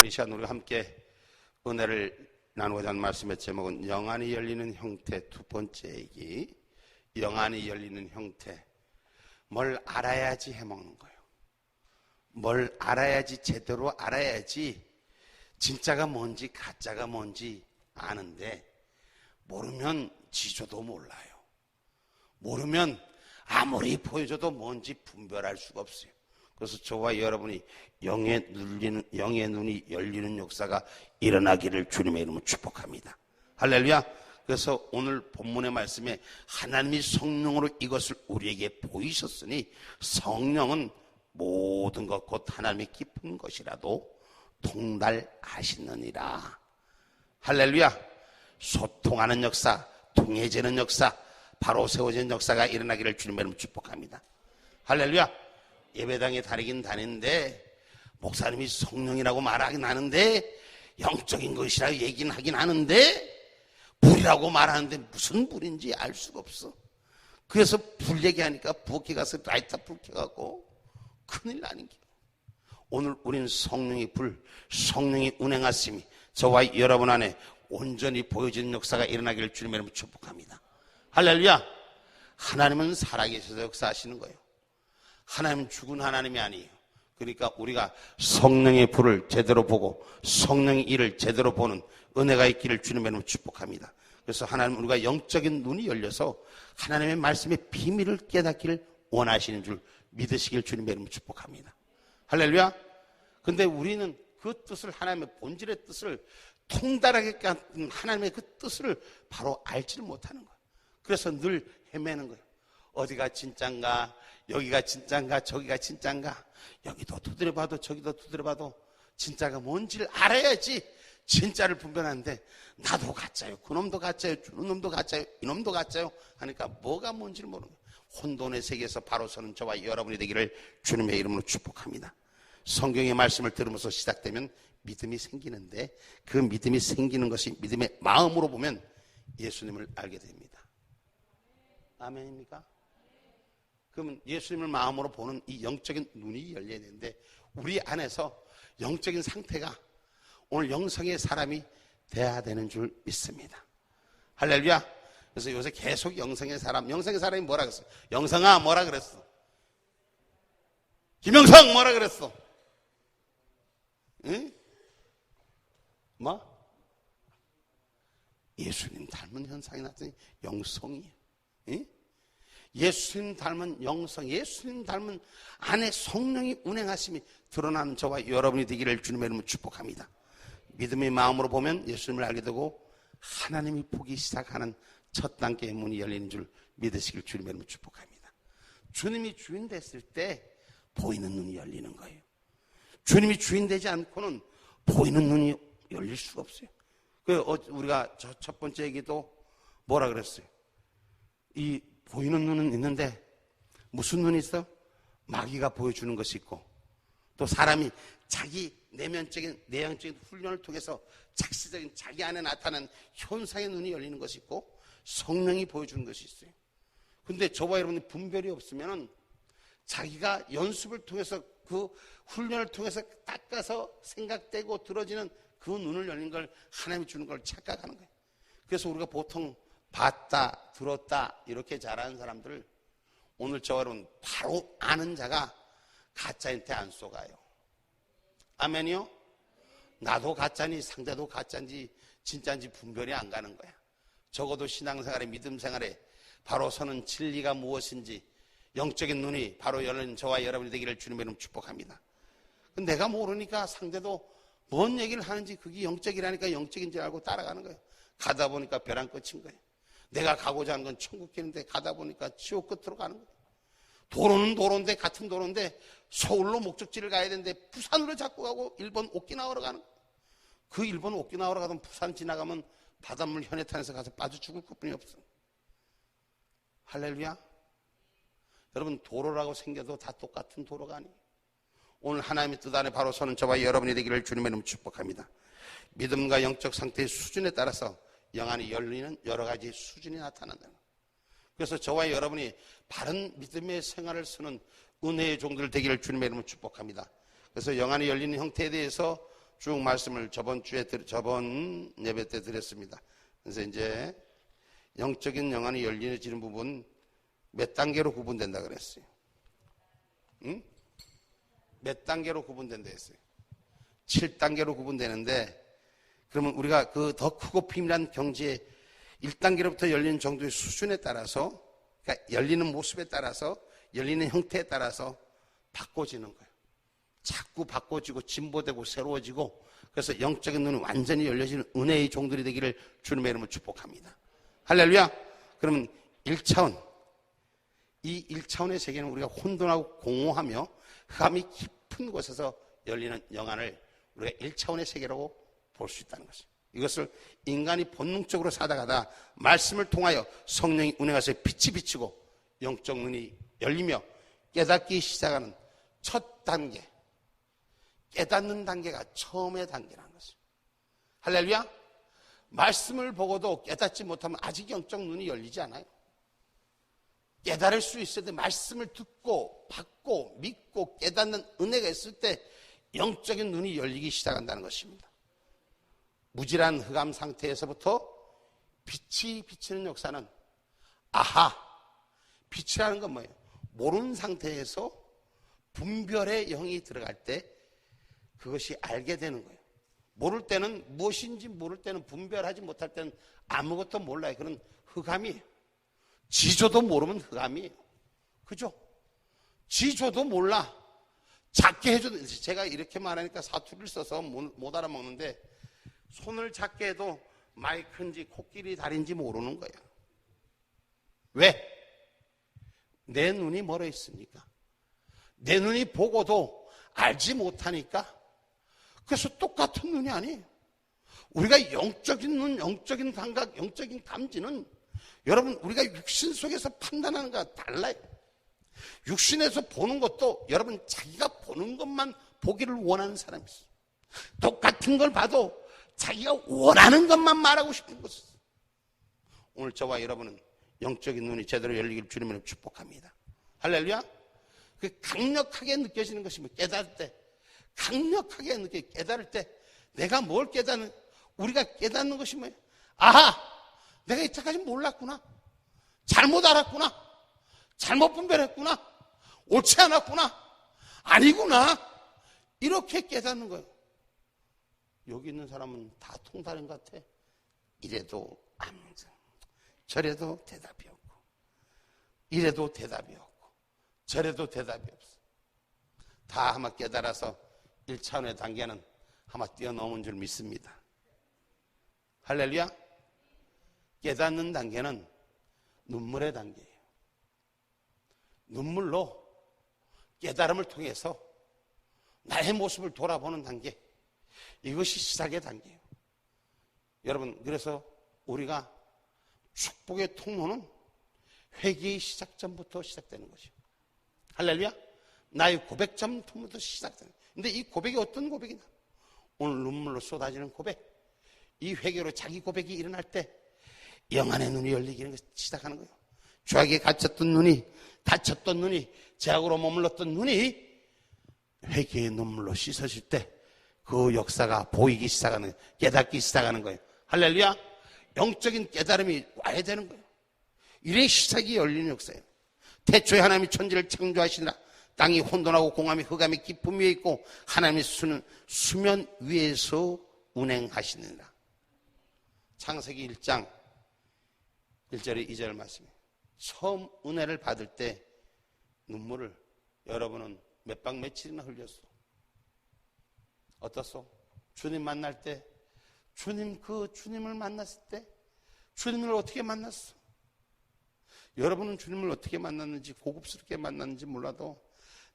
이 시간 우리가 함께 은혜를 나누고자 하는 말씀의 제목은 영안이 열리는 형태. 두 번째 얘기, 영안이 열리는 형태. 뭘 알아야지 해먹는 거예요. 뭘 알아야지, 제대로 알아야지 진짜가 뭔지 가짜가 뭔지 아는데, 모르면 지조도 몰라요. 모르면 아무리 보여줘도 뭔지 분별할 수가 없어요. 그래서 저와 여러분이 영의 눈이 열리는 역사가 일어나기를 주님의 이름으로 축복합니다. 할렐루야. 그래서 오늘 본문의 말씀에 하나님이 성령으로 이것을 우리에게 보이셨으니 성령은 모든 것 곧 하나님의 깊은 것이라도 통달하시느니라. 할렐루야. 소통하는 역사, 통해지는 역사, 바로 세워지는 역사가 일어나기를 주님의 이름으로 축복합니다. 할렐루야. 예배당에 다니긴 다니는데 목사님이 성령이라고 말하긴 하는데, 영적인 것이라고 얘기는 하긴 하는데, 불이라고 말하는데 무슨 불인지 알 수가 없어. 그래서 불 얘기하니까 부엌에 가서 라이터 불 켜갖고 큰일 나는 게. 오늘 우리는 성령의 불, 성령이 운행하심이 저와 여러분 안에 온전히 보여지는 역사가 일어나기를 주님의 이름으로 축복합니다. 할렐루야. 하나님은 살아계셔서 역사하시는 거예요. 하나님은 죽은 하나님이 아니에요. 그러니까 우리가 성령의 불을 제대로 보고 성령의 일을 제대로 보는 은혜가 있기를 주님의 이름으로 축복합니다. 그래서 하나님은 우리가 영적인 눈이 열려서 하나님의 말씀의 비밀을 깨닫기를 원하시는 줄 믿으시길 주님의 이름으로 축복합니다. 할렐루야. 근데 우리는 그 뜻을, 하나님의 본질의 뜻을 통달하게 깐 하나님의 그 뜻을 바로 알지를 못하는 거예요. 그래서 늘 헤매는 거예요. 어디가 진짠가, 여기가 진짠가, 저기가 진짠가, 여기도 두드려봐도 저기도 두드려봐도 진짜가 뭔지를 알아야지 진짜를 분별하는데, 나도 가짜요, 그놈도 가짜요, 저놈도 가짜요, 이놈도 가짜요 하니까 뭐가 뭔지를 모르는 거예요. 혼돈의 세계에서 바로 서는 저와 여러분이 되기를 주님의 이름으로 축복합니다. 성경의 말씀을 들으면서 시작되면 믿음이 생기는데, 그 믿음이 생기는 것이 믿음의 마음으로 보면 예수님을 알게 됩니다. 아멘입니까? 그러면 예수님을 마음으로 보는 이 영적인 눈이 열려야 되는데, 우리 안에서 영적인 상태가 오늘 영성의 사람이 돼야 되는 줄 믿습니다. 할렐루야. 그래서 요새 계속 영성의 사람이 뭐라 그랬어? 영성아 뭐라 그랬어? 김영성 뭐라 그랬어? 응? 뭐? 예수님 닮은 현상이 나타나니 영성이에요. 응? 예수님 닮은 영성, 예수님 닮은 안에 성령이 운행하심이 드러나는 저와 여러분이 되기를 주님의 이름으로 축복합니다. 믿음의 마음으로 보면 예수님을 알게 되고 하나님이 보기 시작하는 첫 단계의 문이 열리는 줄 믿으시길 주님의 이름으로 축복합니다. 주님이 주인 됐을 때 보이는 눈이 열리는 거예요. 주님이 주인 되지 않고는 보이는 눈이 열릴 수가 없어요. 우리가 첫 번째 얘기도 뭐라 그랬어요? 이 보이는 눈은 있는데 무슨 눈이 있어? 마귀가 보여주는 것이 있고, 또 사람이 자기 내면적인 내향적인 훈련을 통해서 작시적인 자기 안에 나타나는 현상의 눈이 열리는 것이 있고, 성령이 보여주는 것이 있어요. 근데 저와 여러분이 분별이 없으면 자기가 연습을 통해서 그 훈련을 통해서 닦아서 생각되고 들어지는 그 눈을 열린 걸 하나님이 주는 걸 착각하는 거예요. 그래서 우리가 보통 봤다, 들었다 이렇게 잘하는 사람들을 오늘 저와 여러분 바로 아는 자가 가짜한테 안 속아요. 아멘이요? 나도 가짜니 상대도 가짜인지 진짜인지 분별이 안 가는 거야. 적어도 신앙생활에, 믿음생활에 바로 서는 진리가 무엇인지 영적인 눈이 바로 열린 저와 여러분이 되기를 주님의 이름으로 축복합니다. 내가 모르니까 상대도 뭔 얘기를 하는지 그게 영적이라니까 영적인 줄 알고 따라가는 거예요. 가다 보니까 벼랑 끝인 거예요. 내가 가고자 하는 건 천국 길인데 가다 보니까 지옥 끝으로 가는 거예요. 도로는 도로인데, 같은 도로인데 서울로 목적지를 가야 되는데 부산으로 자꾸 가고 일본 오키나와로 가는 거예요. 그 일본 오키나와로 가던 부산 지나가면 바닷물 현해탄에서 가서 빠져 죽을 것뿐이 없어. 할렐루야. 여러분, 도로라고 생겨도 다 똑같은 도로가 아니에요. 오늘 하나님의 뜻 안에 바로 서는 저와 여러분이 되기를 주님의 이름으로 축복합니다. 믿음과 영적 상태의 수준에 따라서 영안이 열리는 여러 가지 수준이 나타난다는 거예요. 그래서 저와 여러분이 바른 믿음의 생활을 쓰는 은혜의 종들 되기를 주님의 이름으로 축복합니다. 그래서 영안이 열리는 형태에 대해서 쭉 말씀을 저번 예배 때 드렸습니다. 그래서 이제 영적인 영안이 열려지는 부분 몇 단계로 구분된다 그랬어요? 응? 몇 단계로 구분된다 했어요? 7단계로 구분되는데, 그러면 우리가 그 더 크고 비밀한 경지에 1단계로부터 열리는 정도의 수준에 따라서, 그러니까 열리는 모습에 따라서, 열리는 형태에 따라서 바꿔지는 거예요. 자꾸 바꿔지고 진보되고 새로워지고, 그래서 영적인 눈이 완전히 열려지는 은혜의 종들이 되기를 주님의 이름으로 축복합니다. 할렐루야. 그러면 1차원, 이 1차원의 세계는 우리가 혼돈하고 공허하며 흑암이 깊은 곳에서 열리는 영안을 우리가 1차원의 세계라고 볼 수 있다는 것입니다. 이것을 인간이 본능적으로 살아가다 말씀을 통하여 성령이 운행하셔 빛이 비치고 영적 눈이 열리며 깨닫기 시작하는 첫 단계, 깨닫는 단계가 처음의 단계라는 것입니다. 할렐루야. 말씀을 보고도 깨닫지 못하면 아직 영적 눈이 열리지 않아요. 깨달을 수 있어야 돼. 말씀을 듣고 받고 믿고 깨닫는 은혜가 있을 때 영적인 눈이 열리기 시작한다는 것입니다. 무질한 흑암 상태에서부터 빛이 비치는 역사는, 아하, 빛이라는 건 뭐예요? 모르는 상태에서 분별의 영이 들어갈 때 그것이 알게 되는 거예요. 모를 때는, 무엇인지 모를 때는, 분별하지 못할 때는 아무것도 몰라요. 그런 흑암이에요. 지조도 모르면 흑암이에요. 그죠? 지조도 몰라. 작게 해줘도, 제가 이렇게 말하니까 사투리를 써서 못 알아먹는데, 손을 작게 해도 마이크인지 코끼리 다리인지 모르는 거예요. 왜? 내 눈이 멀어 있으니까. 내 눈이 보고도 알지 못하니까. 그래서 똑같은 눈이 아니에요. 우리가 영적인 눈, 영적인 감각, 영적인 감지는 여러분 우리가 육신 속에서 판단하는 것과 달라요. 육신에서 보는 것도 여러분 자기가 보는 것만 보기를 원하는 사람이 있어요. 똑같은 걸 봐도 자기가 원하는 것만 말하고 싶은 것을. 오늘 저와 여러분은 영적인 눈이 제대로 열리기를 주님으로 축복합니다. 할렐루야. 그 강력하게 느껴지는 것이 뭐 깨달을 때, 강력하게 깨달을 때 내가 뭘 깨닫는, 우리가 깨닫는 것이 뭐예요? 아하, 내가 이때까지 몰랐구나, 잘못 알았구나, 잘못 분별했구나, 옳지 않았구나, 아니구나, 이렇게 깨닫는 거예요. 여기 있는 사람은 다 통달인 것 같아. 이래도 아무튼 저래도 대답이 없고, 이래도 대답이 없고, 저래도 대답이 없어. 다 아마 깨달아서 1차원의 단계는 아마 뛰어넘은 줄 믿습니다. 할렐루야. 깨닫는 단계는 눈물의 단계예요. 눈물로 깨달음을 통해서 나의 모습을 돌아보는 단계, 이것이 시작의 단계예요. 여러분, 그래서 우리가 축복의 통로는 회개의 시작점부터 시작되는 것이에요. 할렐루야. 나의 고백점부터 시작되는 거예요. 근데 이 고백이 어떤 고백이냐? 오늘 눈물로 쏟아지는 고백, 이 회개로 자기 고백이 일어날 때 영안의 눈이 열리기는 시작하는 거예요. 죄악에 갇혔던 눈이, 닫혔던 눈이, 죄악으로 머물렀던 눈이 회개의 눈물로 씻어질 때 그 역사가 보이기 시작하는 거예요. 깨닫기 시작하는 거예요. 할렐루야. 영적인 깨달음이 와야 되는 거예요. 이래 시작이 열리는 역사예요. 태초에 하나님이 천지를 창조하시니라. 땅이 혼돈하고 공함이 흑암이 깊음 위에 있고 하나님의 수는 수면 위에서 운행하시느니라. 창세기 1장 1절에 2절 말씀이에요. 처음 은혜를 받을 때 눈물을 여러분은 몇 방 며칠이나 흘렸어. 어떻소? 주님 만날 때, 주님을 만났을 때 주님을 어떻게 만났어? 여러분은 주님을 어떻게 만났는지, 고급스럽게 만났는지 몰라도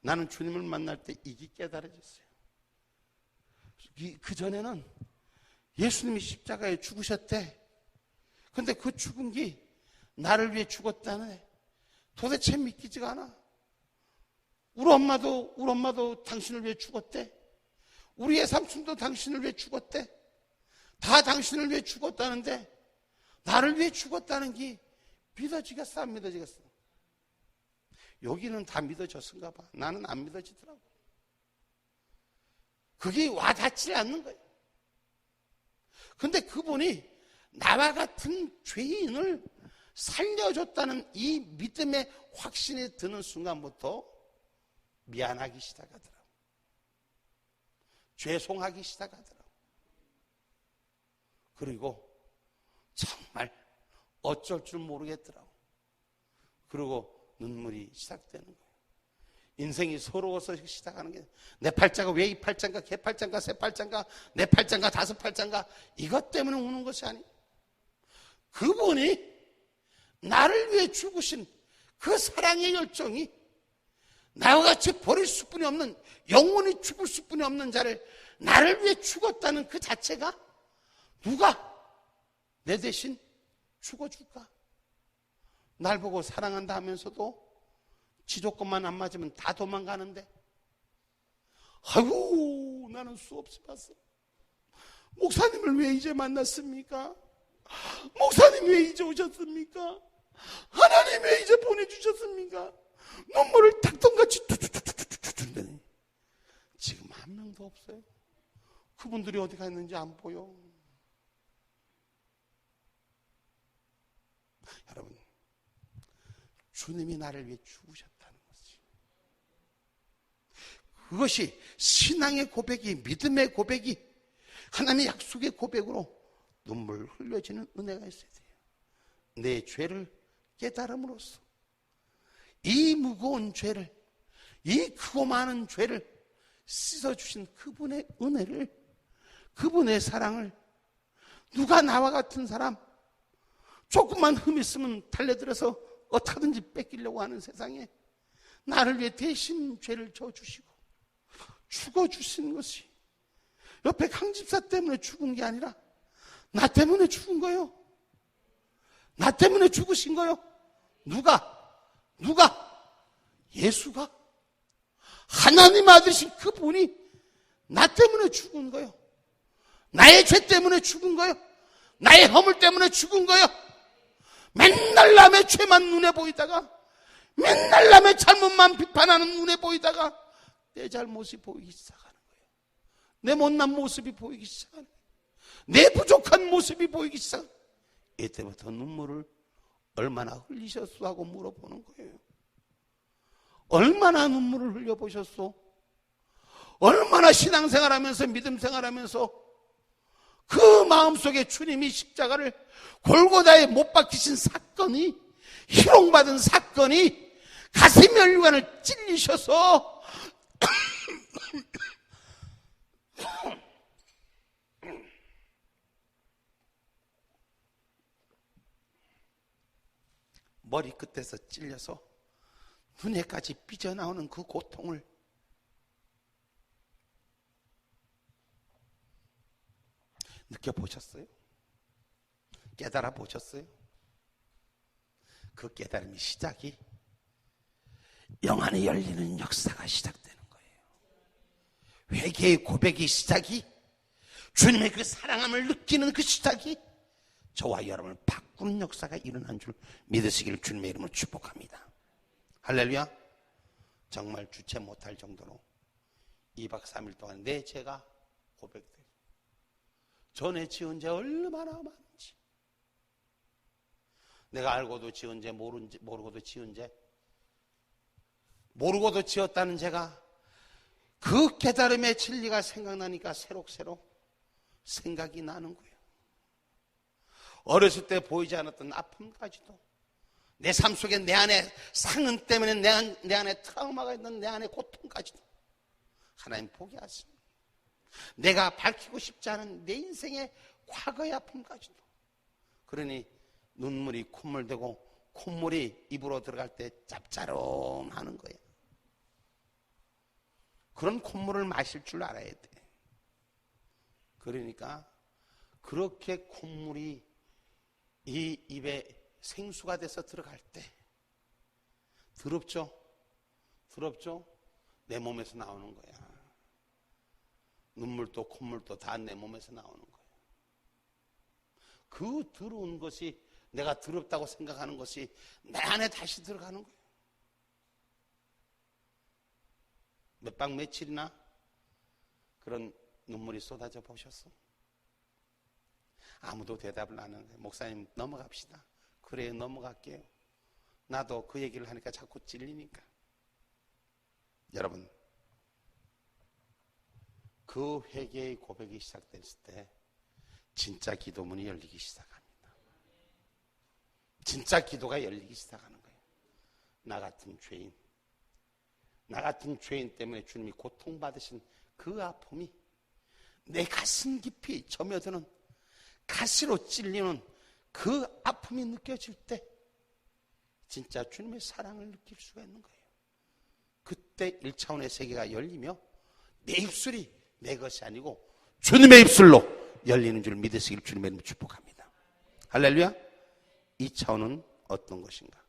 나는 주님을 만날 때 이게 깨달아졌어요. 그 전에는 예수님이 십자가에 죽으셨대. 근데 그 죽은 게 나를 위해 죽었다네. 도대체 믿기지가 않아. 우리 엄마도 당신을 위해 죽었대. 우리의 삼촌도 당신을 위해 죽었대. 다 당신을 위해 죽었다는데 나를 위해 죽었다는 게 믿어지겠어, 안 믿어지겠어? 여기는 다 믿어졌은가 봐. 나는 안 믿어지더라고. 그게 와닿지 않는 거예요. 근데 그분이 나와 같은 죄인을 살려줬다는 이 믿음의 확신이 드는 순간부터 미안하기 시작하더라고. 죄송하기 시작하더라고. 그리고 정말 어쩔 줄 모르겠더라고. 그리고 눈물이 시작되는 거예요. 인생이 서러워서 시작하는 게, 내 팔자가 왜 이 팔자인가, 개 팔자인가, 새 팔자인가, 내 팔자인가, 다섯 팔자인가, 이것 때문에 우는 것이 아니에요. 그분이 나를 위해 죽으신 그 사랑의 열정이 나와 같이 버릴 수뿐이 없는, 영원히 죽을 수뿐이 없는 자를 나를 위해 죽었다는 그 자체가, 누가 내 대신 죽어줄까? 날 보고 사랑한다 하면서도 지조건만 안 맞으면 다 도망가는데, 아이고 나는 수없이 봤어. 목사님을 왜 이제 만났습니까? 목사님 왜 이제 오셨습니까? 하나님 왜 이제 보내주셨습니까? 눈물을 닭똥같이 툭툭툭툭툭툭. 지금 한 명도 없어요. 그분들이 어디 갔는지 안 보여. 여러분, 주님이 나를 위해 죽으셨다는 것이, 그것이 신앙의 고백이, 믿음의 고백이, 하나님의 약속의 고백으로 눈물 흘려지는 은혜가 있어야 돼요. 내 죄를 깨달음으로써 이 무거운 죄를, 이 크고 많은 죄를 씻어주신 그분의 은혜를, 그분의 사랑을, 누가 나와 같은 사람 조금만 흠 있으면 달려들어서 어떻게든지 뺏기려고 하는 세상에 나를 위해 대신 죄를 져주시고 죽어주신 것이, 옆에 강집사 때문에 죽은 게 아니라 나 때문에 죽은 거예요. 나 때문에 죽으신 거예요. 누가? 예수가, 하나님 아들이신 그분이 나 때문에 죽은 거예요. 나의 죄 때문에 죽은 거예요. 나의 허물 때문에 죽은 거예요. 맨날 남의 죄만 눈에 보이다가, 맨날 남의 잘못만 비판하는 눈에 보이다가 내 잘못이 보이기 시작하는 거예요. 내 못난 모습이 보이기 시작하는 거예요. 내 부족한 모습이 보이기 시작하는 거예요. 이때부터 눈물을 얼마나 흘리셨소 하고 물어보는 거예요. 얼마나 눈물을 흘려보셨소? 얼마나 신앙생활하면서, 믿음생활하면서 그 마음속에 주님이 십자가를 골고다에 못 박히신 사건이, 희롱받은 사건이 가슴 혈관을 찔리셔서 머리 끝에서 찔려서 눈에까지 삐져나오는 그 고통을 느껴보셨어요? 깨달아 보셨어요? 그 깨달음이 시작이, 영안이 열리는 역사가 시작되는 거예요. 회개의 고백이 시작이, 주님의 그 사랑함을 느끼는 그 시작이 저와 여러분을 바꾸는 역사가 일어난 줄 믿으시기를 주님의 이름으로 축복합니다. 할렐루야. 정말 주체 못할 정도로 2박 3일 동안 내 죄가 고백돼요. 전에 지은 죄 얼마나 많은지, 내가 알고도 지은 죄, 모르고도 지은 죄, 모르고도 지었다는 죄가 그 깨달음의 진리가 생각나니까 새록새록 생각이 나는 거예요. 어렸을 때 보이지 않았던 아픔까지도, 내 삶 속에 내 안에 상흔 때문에 내 안에 트라우마가 있는 내 안에 고통까지도 하나님 보게 하십니다. 내가 밝히고 싶지 않은 내 인생의 과거의 아픔까지도. 그러니 눈물이 콧물 되고 콧물이 입으로 들어갈 때 짭짤하는 거예요. 그런 콧물을 마실 줄 알아야 돼. 그러니까 그렇게 콧물이 이 입에 생수가 돼서 들어갈 때 더럽죠? 더럽죠? 내 몸에서 나오는 거야. 눈물도 콧물도 다 내 몸에서 나오는 거예요. 그 더러운 것이, 내가 더럽다고 생각하는 것이 내 안에 다시 들어가는 거예요. 몇 박 며칠이나 그런 눈물이 쏟아져 보셨어? 아무도 대답을 안 하는데 목사님 넘어갑시다. 그래 넘어갈게요. 나도 그 얘기를 하니까 자꾸 찔리니까. 여러분, 그 회개의 고백이 시작됐을 때 진짜 기도문이 열리기 시작합니다. 진짜 기도가 열리기 시작하는 거예요. 나 같은 죄인 때문에 주님이 고통받으신 그 아픔이 내 가슴 깊이 점여드는 가시로 찔리는 그 아픔이 느껴질 때 진짜 주님의 사랑을 느낄 수가 있는 거예요. 그때 1차원의 세계가 열리며 내 입술이 내 것이 아니고 주님의 입술로 열리는 줄 믿으시길 주님의 이름으로 축복합니다. 할렐루야. 2차원은 어떤 것인가?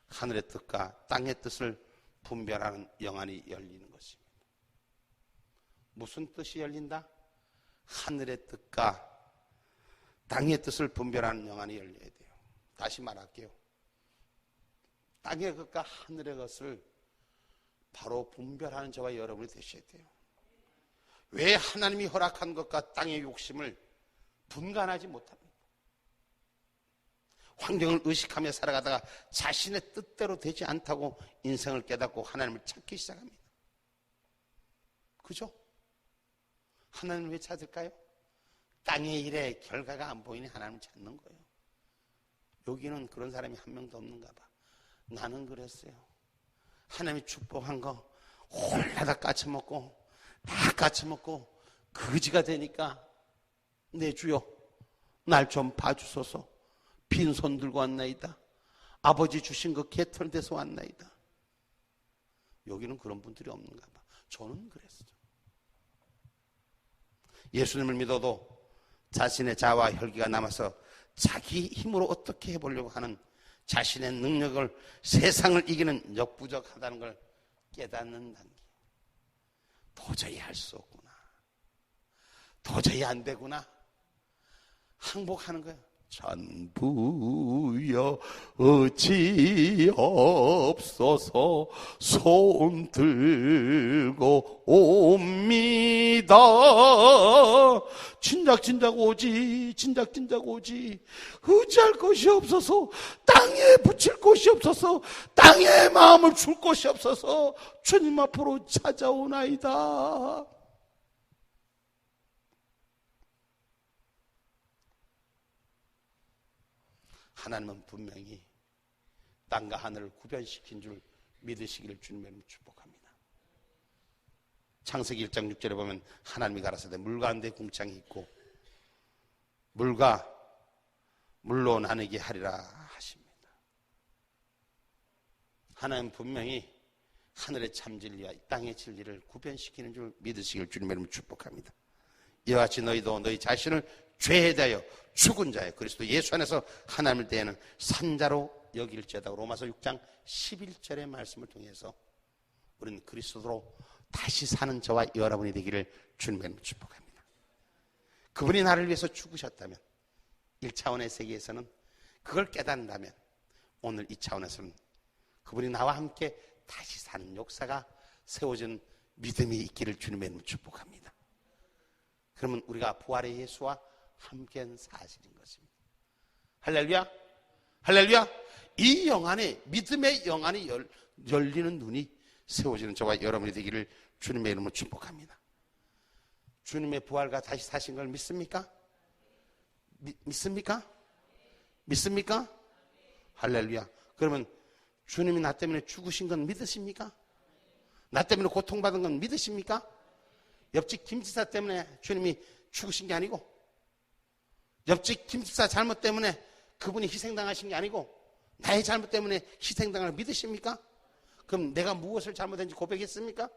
하늘의 뜻과 땅의 뜻을 분별하는 영안이 열리는 것입니다. 무슨 뜻이 열린다? 하늘의 뜻과 땅의 뜻을 분별하는 영안이 열려야 돼요. 다시 말할게요. 땅의 것과 하늘의 것을 바로 분별하는 저와 여러분이 되셔야 돼요. 왜 하나님이 허락한 것과 땅의 욕심을 분간하지 못합니까? 환경을 의식하며 살아가다가 자신의 뜻대로 되지 않다고 인생을 깨닫고 하나님을 찾기 시작합니다. 그죠? 하나님을 왜 찾을까요? 땅의 일에 결과가 안 보이니 하나님을 찾는 거예요. 여기는 그런 사람이 한 명도 없는가 봐. 나는 그랬어요. 하나님이 축복한 거 홀라다 까쳐먹고 다 까쳐먹고 거지가 되니까 내 주여 날 좀 봐주소서. 빈손 들고 왔나이다. 아버지 주신 거 개털돼서 왔나이다. 여기는 그런 분들이 없는가 봐. 저는 그랬어요. 예수님을 믿어도 자신의 자아와 혈기가 남아서 자기 힘으로 어떻게 해보려고 하는 자신의 능력을 세상을 이기는 역부족하다는 걸 깨닫는 단계. 도저히 할 수 없구나. 도저히 안 되구나. 항복하는 거예요. 전부여 어찌없어서 손 들고 옵니다. 진작 오지 의지할 곳이 없어서 땅에 붙일 곳이 없어서 땅에 마음을 줄 곳이 없어서 주님 앞으로 찾아오나이다. 하나님은 분명히 땅과 하늘을 구별시킨 줄 믿으시기를 주님의 이름으로 축복합니다. 창세기 1장 6절에 보면 하나님이 가라사대 물 가운데 궁창이 있고 물과 물로 나누게 하리라 하십니다. 하나님은 분명히 하늘의 참 진리와 땅의 진리를 구별시키는 줄 믿으시기를 주님의 이름으로 축복합니다. 이와 같이 너희도 너희 자신을 죄에 대하여 죽은 자여 그리스도 예수 안에서 하나님을 대하는 산자로 여길지어다. 로마서 6장 11절의 말씀을 통해서 우리는 그리스도로 다시 사는 저와 여러분이 되기를 주님의 축복합니다. 그분이 나를 위해서 죽으셨다면 1차원의 세계에서는 그걸 깨닫는다면 오늘 2차원에서는 그분이 나와 함께 다시 사는 역사가 세워진 믿음이 있기를 주님의 축복합니다. 그러면 우리가 부활의 예수와 함께한 사실인 것입니다. 할렐루야. 할렐루야. 이 영안에 믿음의 영안이 열리는 눈이 세워지는 저와 여러분이 되기를 주님의 이름으로 축복합니다. 주님의 부활과 다시 사신 걸 믿습니까? 믿습니까? 믿습니까? 할렐루야. 그러면 주님이 나 때문에 죽으신 건 믿으십니까? 나 때문에 고통받은 건 믿으십니까? 옆집 김지사 때문에 주님이 죽으신 게 아니고 옆집 김지사 잘못 때문에 그분이 희생당하신 게 아니고 나의 잘못 때문에 희생당할 믿으십니까? 그럼 내가 무엇을 잘못했는지 고백했습니까?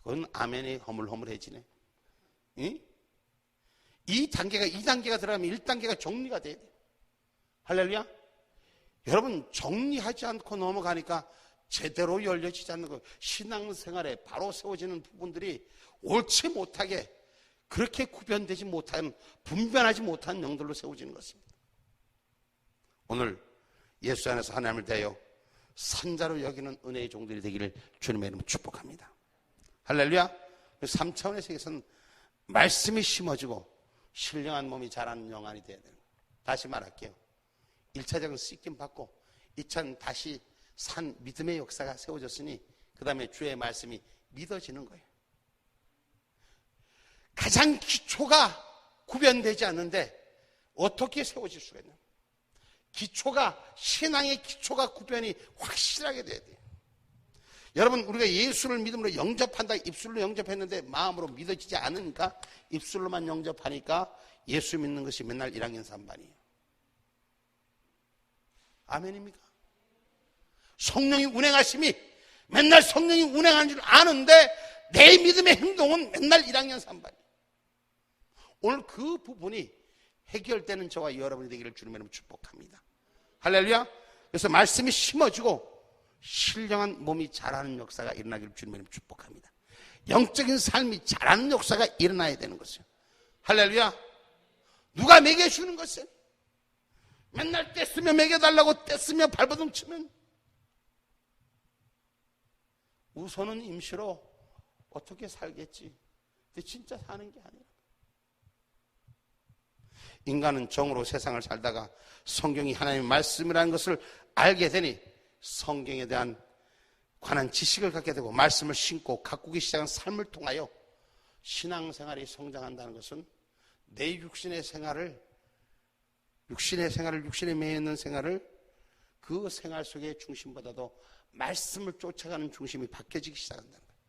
그건 아멘이 허물허물해지네. 응? 이 단계가 2단계가 들어가면 1단계가 정리가 돼야 돼. 할렐루야. 여러분 정리하지 않고 넘어가니까 제대로 열려지지 않는 거. 신앙생활에 바로 세워지는 부분들이 옳지 못하게 그렇게 구별되지 못한 분별하지 못한 영들로 세워지는 것입니다. 오늘 예수 안에서 하나님을 대하여 산자로 여기는 은혜의 종들이 되기를 주님의 이름으로 축복합니다. 할렐루야. 3차원의 세계에서는 말씀이 심어지고 신령한 몸이 자라는 영안이 되어야 돼요. 다시 말할게요. 1차적인 씻김 받고 2차는 다시 산 믿음의 역사가 세워졌으니 그 다음에 주의 말씀이 믿어지는 거예요. 가장 기초가 구변되지 않는데 어떻게 세워질 수가 있냐? 신앙의 기초가 구변이 확실하게 돼야 돼요. 여러분, 우리가 예수를 믿음으로 영접한다, 입술로 영접했는데 마음으로 믿어지지 않으니까 입술로만 영접하니까 예수 믿는 것이 맨날 1학년 3반이에요. 아멘입니까? 성령이 운행하심이 맨날 성령이 운행하는 줄 아는데 내 믿음의 행동은 맨날 1학년 3반이에요. 오늘 그 부분이 해결되는 저와 여러분이 되기를 주님의 이름으로 축복합니다. 할렐루야. 그래서 말씀이 심어지고 신령한 몸이 자라는 역사가 일어나기를 주님의 이름으로 축복합니다. 영적인 삶이 자라는 역사가 일어나야 되는 것이요. 할렐루야. 누가 먹여주는 것은 맨날 떼쓰며 먹여달라고 떼쓰며 발버둥 치면 우선은 임시로 어떻게 살겠지. 근데 진짜 사는 게 아니라 인간은 정으로 세상을 살다가 성경이 하나님의 말씀이라는 것을 알게 되니 성경에 대한 관한 지식을 갖게 되고 말씀을 신고 가꾸기 시작한 삶을 통하여 신앙생활이 성장한다는 것은 내 육신의 육신에 매여 있는 생활을 그 생활 속의 중심보다도 말씀을 쫓아가는 중심이 바뀌어지기 시작한다는 거예요.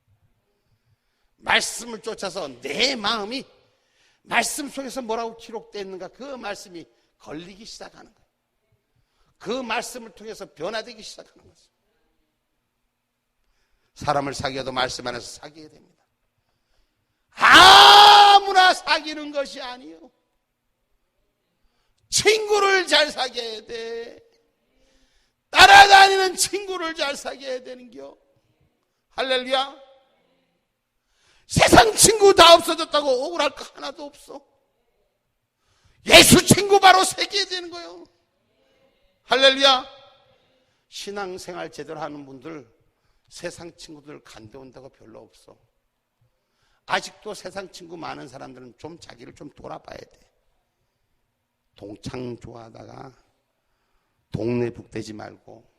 말씀을 쫓아서 내 마음이 말씀 속에서 뭐라고 기록되어 있는가 그 말씀이 걸리기 시작하는 거예요. 그 말씀을 통해서 변화되기 시작하는 거죠. 사람을 사귀어도 말씀 안에서 사귀어야 됩니다. 아무나 사귀는 것이 아니요. 친구를 잘 사귀어야 돼. 따라다니는 친구를 잘 사귀어야 되는겨. 할렐루야. 세상 친구 다 없어졌다고 억울할 거 하나도 없어. 예수 친구 바로 새겨야 되는 거예요. 할렐루야. 신앙생활 제대로 하는 분들 세상 친구들 간대온다고 별로 없어. 아직도 세상 친구 많은 사람들은 좀 자기를 좀 돌아봐야 돼. 동창 좋아하다가 동네 북대지 말고,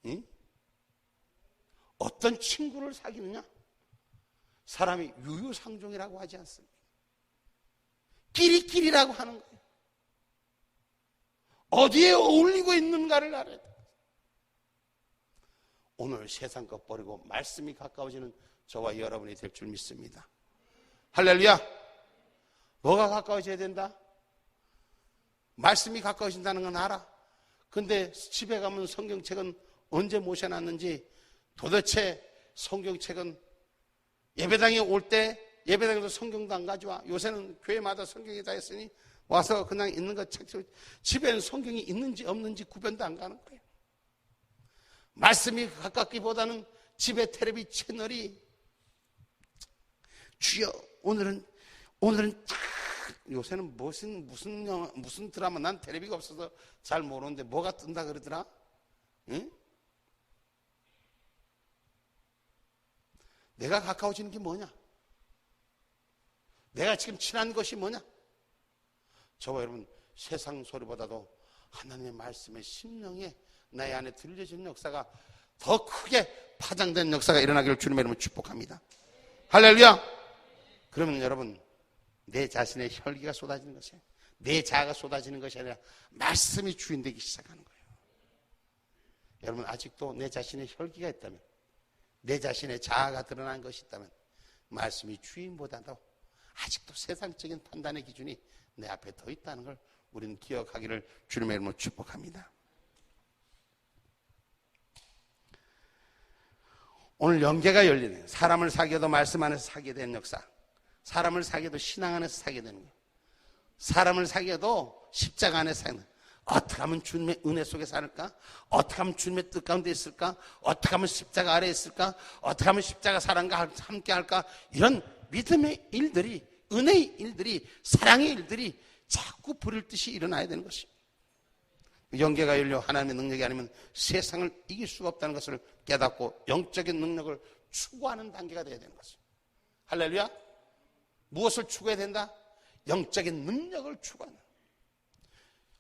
응? 어떤 친구를 사귀느냐? 사람이 유유상종이라고 하지 않습니까? 끼리끼리라고 하는 거예요. 어디에 어울리고 있는가를 알아야 돼. 오늘 세상 것 버리고 말씀이 가까워지는 저와 여러분이 될 줄 믿습니다. 할렐루야. 뭐가 가까워져야 된다? 말씀이 가까워진다는 건 알아. 근데 집에 가면 성경책은 언제 모셔놨는지, 도대체 성경책은 예배당에 올 때 예배당에도 성경도 안 가져와. 요새는 교회마다 성경이 다 있으니 와서 그냥 있는 거 찾고, 집에는 성경이 있는지 없는지 구별도 안 가는 거예요. 말씀이 가깝기보다는 집에 텔레비 채널이 주여 오늘은 요새는 무슨 드라마, 난 텔레비가 없어서 잘 모르는데 뭐가 뜬다 그러더라? 응? 내가 가까워지는 게 뭐냐? 내가 지금 친한 것이 뭐냐? 저와 여러분, 세상 소리보다도 하나님의 말씀의 심령에 내 안에 들려지는 역사가 더 크게 파장된 역사가 일어나기를 주님의 이름으로 축복합니다. 할렐루야. 그러면 여러분, 내 자신의 혈기가 쏟아지는 것이에요. 내 자아가 쏟아지는 것이 아니라 말씀이 주인되기 시작하는 거예요. 여러분, 아직도 내 자신의 혈기가 있다면, 내 자신의 자아가 드러난 것이 있다면 말씀이 주인보다도 아직도 세상적인 판단의 기준이 내 앞에 더 있다는 걸 우리는 기억하기를 주님의 이름으로 축복합니다. 오늘 영계가 열리네요. 사람을 사귀어도 말씀 안에서 사귀게 되는 역사, 사람을 사귀어도 신앙 안에서 사귀게 되는 거예요. 사람을 사귀어도 십자가 안에서 사귀는 거예요. 어떻게 하면 주님의 은혜 속에 살을까? 어떻게 하면 주님의 뜻 가운데 있을까? 어떻게 하면 십자가 아래에 있을까? 어떻게 하면 십자가 사랑과 함께 할까? 이런 믿음의 일들이, 은혜의 일들이, 사랑의 일들이 자꾸 부릴 듯이 일어나야 되는 것입니다. 영계가 열려 하나님의 능력이 아니면 세상을 이길 수가 없다는 것을 깨닫고 영적인 능력을 추구하는 단계가 되어야 되는 것이죠. 할렐루야. 무엇을 추구해야 된다? 영적인 능력을 추구하는.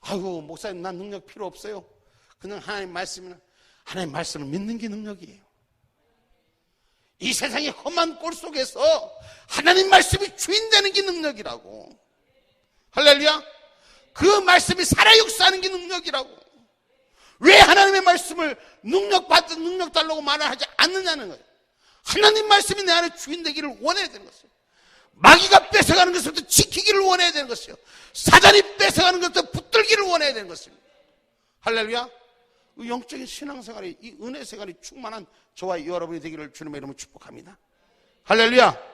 아이고 목사님 난 능력 필요 없어요. 그냥 하나님 말씀을 믿는 게 능력이에요. 이 세상의 험한 꼴 속에서 하나님 말씀이 주인 되는 게 능력이라고. 할렐루야. 그 말씀이 살아 역사하는 게 능력이라고. 왜 하나님의 말씀을 능력 달라고 말을 하지 않느냐는 거예요. 하나님 말씀이 내 안에 주인 되기를 원해야 되는 것이에요. 마귀가 뺏어가는 것부터 지키기를 원해야 되는 것이에요. 사단이 뺏어가는 것부터 붙들기를 원해야 되는 것입니다. 할렐루야. 영적인 신앙생활이, 이 은혜 생활이 충만한 저와 여러분이 되기를 주님의 이름으로 축복합니다. 할렐루야.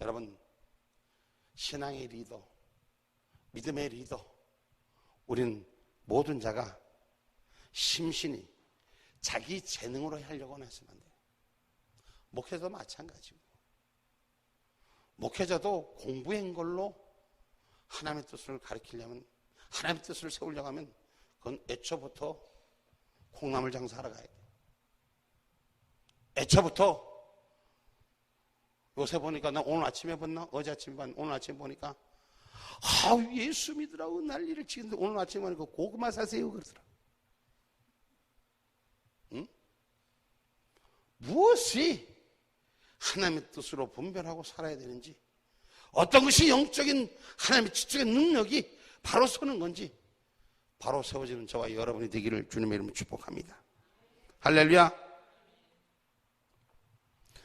여러분, 신앙의 리더, 믿음의 리더, 우리는 모든 자가 심신이 자기 재능으로 하려고는 해서는 안 돼요. 목회자도 마찬가지고, 목회자도 공부한 걸로 하나님의 뜻을 가르치려면, 하나님의 뜻을 세우려고 하면 그건 애초부터 콩나물 장사하러 가야 돼요. 애초부터 요새 보니까 나 오늘 아침에 봤나? 어제 아침에 봤나? 오늘 아침에 보니까 예수 믿으라고 난리를 치는데 오늘 아침에 보니까 고구마 사세요 그러더라. 응? 무엇이 하나님의 뜻으로 분별하고 살아야 되는지, 어떤 것이 영적인 하나님의 지적인 능력이 바로 서는 건지 바로 세워지는 저와 여러분이 되기를 주님의 이름으로 축복합니다. 할렐루야.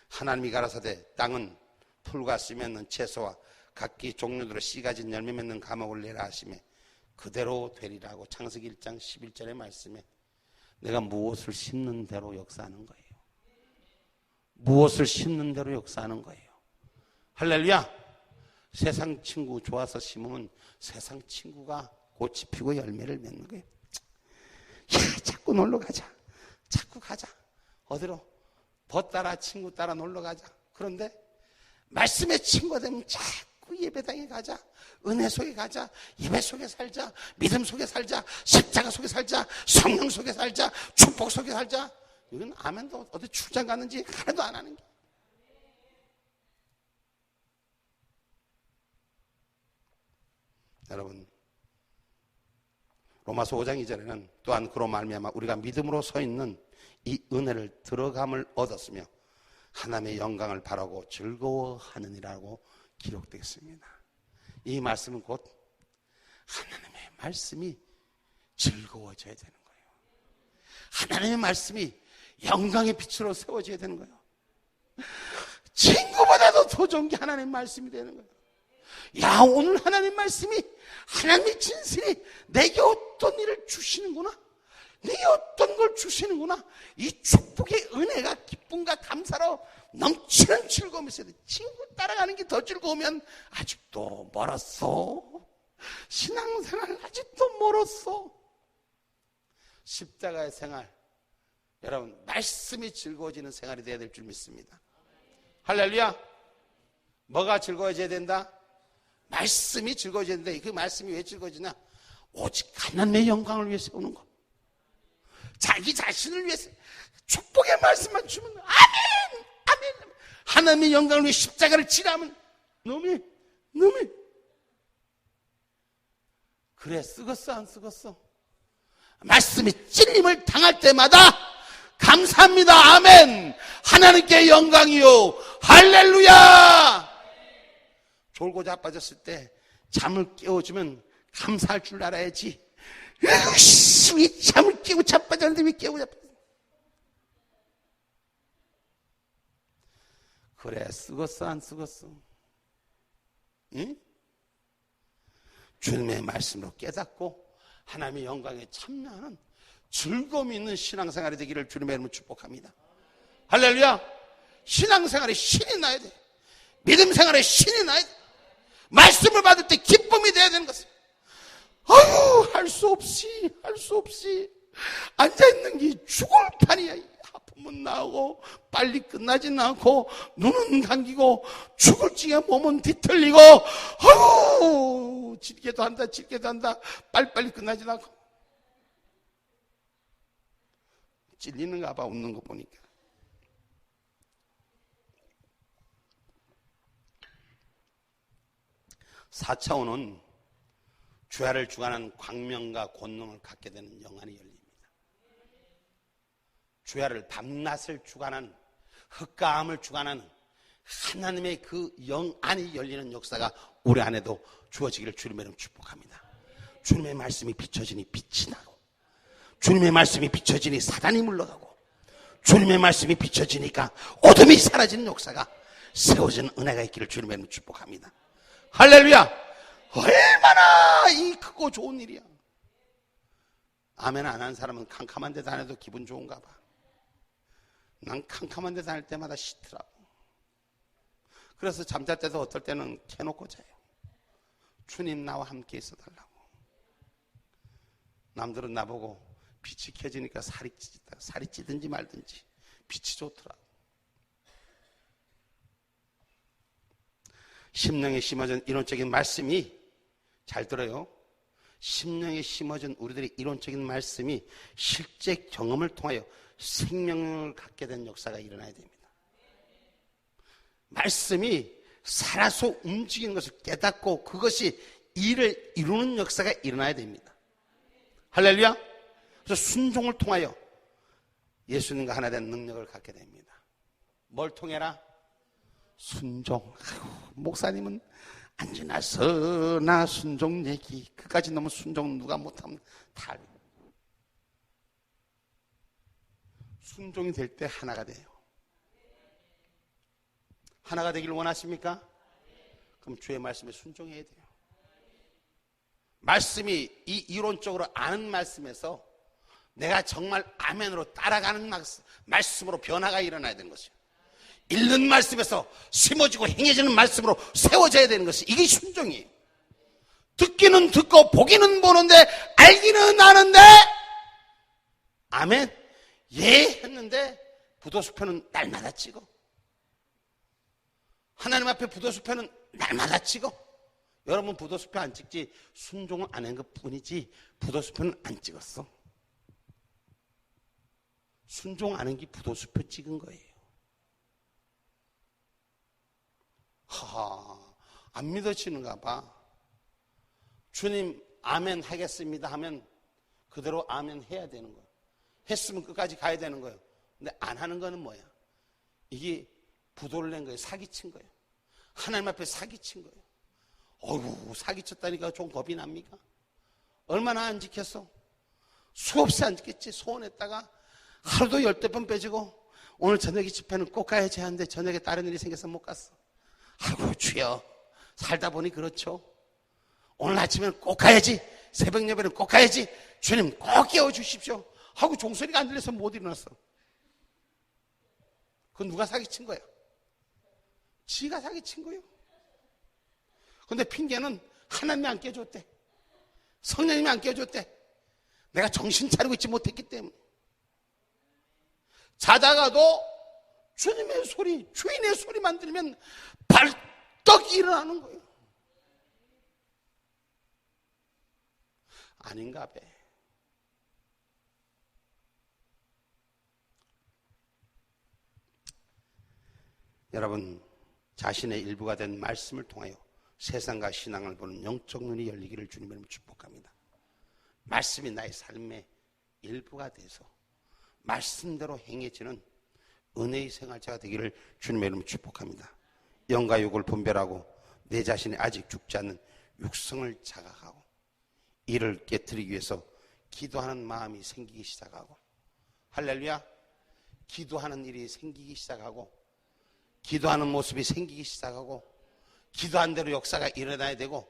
하나님이 가라사대 땅은 풀과 씨 맺는 채소와 각기 종류대로 씨 가진 열매 맺는 감옥을 내라 하시매 그대로 되리라고 창세기 1장 11절의 말씀에 내가 무엇을 심는 대로 역사하는 거예요. 무엇을 심는 대로 역사하는 거예요. 할렐루야. 세상 친구 좋아서 심으면 세상 친구가 꽃이 피고 열매를 맺는 거예요. 야, 자꾸 놀러 가자. 자꾸 가자. 어디로? 벗 따라 친구 따라 놀러 가자. 그런데 말씀의 친구가 되면 자꾸 예배당에 가자. 은혜 속에 가자. 예배 속에 살자. 믿음 속에 살자. 십자가 속에 살자. 성령 속에 살자. 축복 속에 살자. 이건 아멘도 어디 출장 갔는지 하나도 안 하는 게. 여러분, 로마서 5장 2절에는 또한 그로 말미암아 우리가 믿음으로 서 있는 이 은혜를 들어감을 얻었으며 하나님의 영광을 바라고 즐거워하느니라고 기록되어 있습니다. 이 말씀은 곧 하나님의 말씀이 즐거워져야 되는 거예요. 하나님의 말씀이 영광의 빛으로 세워져야 되는 거예요. 친구보다도 더 좋은 게 하나님의 말씀이 되는 거예요. 야, 오늘 하나님 말씀이, 하나님의 진실이 내게 어떤 일을 주시는구나, 내게 어떤 걸 주시는구나, 이 축복의 은혜가 기쁨과 감사로 넘치는 즐거움이 있어야 돼. 친구 따라가는 게 더 즐거우면 아직도 멀었어. 신앙생활 아직도 멀었어. 십자가의 생활, 여러분 말씀이 즐거워지는 생활이 되어야 될 줄 믿습니다. 할렐루야. 뭐가 즐거워져야 된다? 말씀이 즐거워져야 된다. 그 말씀이 왜 즐거워지냐? 오직 하나님의 영광을 위해 세우는 것, 자기 자신을 위해서 축복의 말씀만 주면 아멘, 아멘. 하나님의 영광을 위해 십자가를 지라면 너무 그래, 쓰겄어 안 쓰겄어? 말씀이 찔림을 당할 때마다 감사합니다, 아멘. 하나님께 영광이요, 할렐루야. 졸고 자빠졌을 때 잠을 깨워주면 감사할 줄 알아야지. 왜 잠을 깨고 자빠졌는데 왜 깨고 자빠졌어? 그래, 쓰겄어 안 쓰겄어? 응? 주님의 말씀으로 깨닫고 하나님의 영광에 참여하는 즐거움이 있는 신앙생활이 되기를 주님의 이름으로 축복합니다. 할렐루야. 신앙생활에 신이 나야 돼. 믿음생활에 신이 나야 돼. 말씀을 받을 때 기쁨이 돼야 되는 것이에요. 할 수 없이 앉아있는 게 죽을 판이야. 아프면 나오고 빨리 끝나진 않고 눈은 감기고 죽을 찌게 몸은 뒤틀리고 질게도 한다 빨리빨리 끝나진 않고. 찔리는가 봐, 웃는 거 보니까. 사차원은 죄를 주관하는 광명과 권능을 갖게 되는 영안이 열립니다. 죄를 밤낮을 주관하는, 흑가함을 주관하는 하나님의 그 영안이 열리는 역사가 우리 안에도 주어지기를 주님의 이름으로 축복합니다. 주님의 말씀이 비춰지니 빛이 나고, 주님의 말씀이 비춰지니 사단이 물러가고, 주님의 말씀이 비춰지니까 어둠이 사라지는 역사가 세워지는 은혜가 있기를 주님의 이름으로 축복합니다. 할렐루야! 얼마나 이 크고 좋은 일이야. 아멘 안 하는 사람은 캄캄한 데 다녀도 기분 좋은가 봐. 난 캄캄한 데 다닐 때마다 싫더라고. 그래서 잠잘 때도 어떨 때는 켜놓고 자요. 주님 나와 함께 있어 달라고. 남들은 나보고 빛이 켜지니까 살이 찌든지 말든지 빛이 좋더라고. 심령에 심어진 이론적인 말씀이, 잘 들어요, 심령에 심어진 우리들의 이론적인 말씀이 실제 경험을 통하여 생명을 갖게 된 역사가 일어나야 됩니다. 말씀이 살아서 움직이는 것을 깨닫고 그것이 일을 이루는 역사가 일어나야 됩니다. 할렐루야. 그래서 순종을 통하여 예수님과 하나 된 능력을 갖게 됩니다. 뭘 통해라? 순종. 목사님은 안 지나서나 순종 얘기, 그까지 너무 순종 누가 못하면 다. 순종이 될 때 하나가 돼요. 하나가 되기를 원하십니까? 그럼 주의 말씀에 순종해야 돼요. 말씀이 이 이론적으로 아는 말씀에서 내가 정말 아멘으로 따라가는 말씀으로 변화가 일어나야 되는 것이에요. 읽는 말씀에서 심어지고 행해지는 말씀으로 세워져야 되는 것이, 이게 순종이에요. 듣기는 듣고 보기는 보는데 알기는 아는데 아멘 예 했는데 부도수표는 날마다 찍어. 하나님 앞에 부도수표는 날마다 찍어. 여러분 부도수표 안 찍지 순종을 안 한 것 뿐이지 부도수표는 안 찍었어. 순종 안 한 게 부도수표 찍은 거예요. 안 믿어지는가 봐. 주님 아멘 하겠습니다 하면 그대로 아멘 해야 되는 거예요. 했으면 끝까지 가야 되는 거예요. 근데 안 하는 거는 뭐야? 이게 부도를 낸 거예요. 사기친 거예요. 하나님 앞에 사기친 거예요. 어이구, 사기쳤다니까 좀 겁이 납니까? 얼마나 안 지켰어? 수없이 안 지켰지. 소원했다가 하루도 10번 빼지고 오늘 저녁에 집회는 꼭 가야지 하는데 저녁에 다른 일이 생겨서 못 갔어. 아이고 주여, 살다 보니 그렇죠. 오늘 아침에는 꼭 가야지, 새벽 예배는 꼭 가야지, 주님 꼭 깨워주십시오 하고 종소리가 안 들려서 못 일어났어. 그건 누가 사기친 거야? 지가 사기친 거예요. 근데 핑계는 하나님이 안 깨줬대, 성령님이 안 깨줬대. 내가 정신 차리고 있지 못했기 때문에. 자다가도 주님의 소리, 주인의 소리만 들으면 발떡 일어나는 거예요. 아닌가 봐. 여러분, 자신의 일부가 된 말씀을 통하여 세상과 신앙을 보는 영적 눈이 열리기를 주님을 축복합니다. 말씀이 나의 삶의 일부가 돼서 말씀대로 행해지는 은혜의 생활자가 되기를 주님의 이름으로 축복합니다. 영과 육을 분별하고 내 자신이 아직 죽지 않는 육성을 자각하고 이를 깨트리기 위해서 기도하는 마음이 생기기 시작하고, 할렐루야, 기도하는 일이 생기기 시작하고 기도하는 모습이 생기기 시작하고 기도한 대로 역사가 일어나야 되고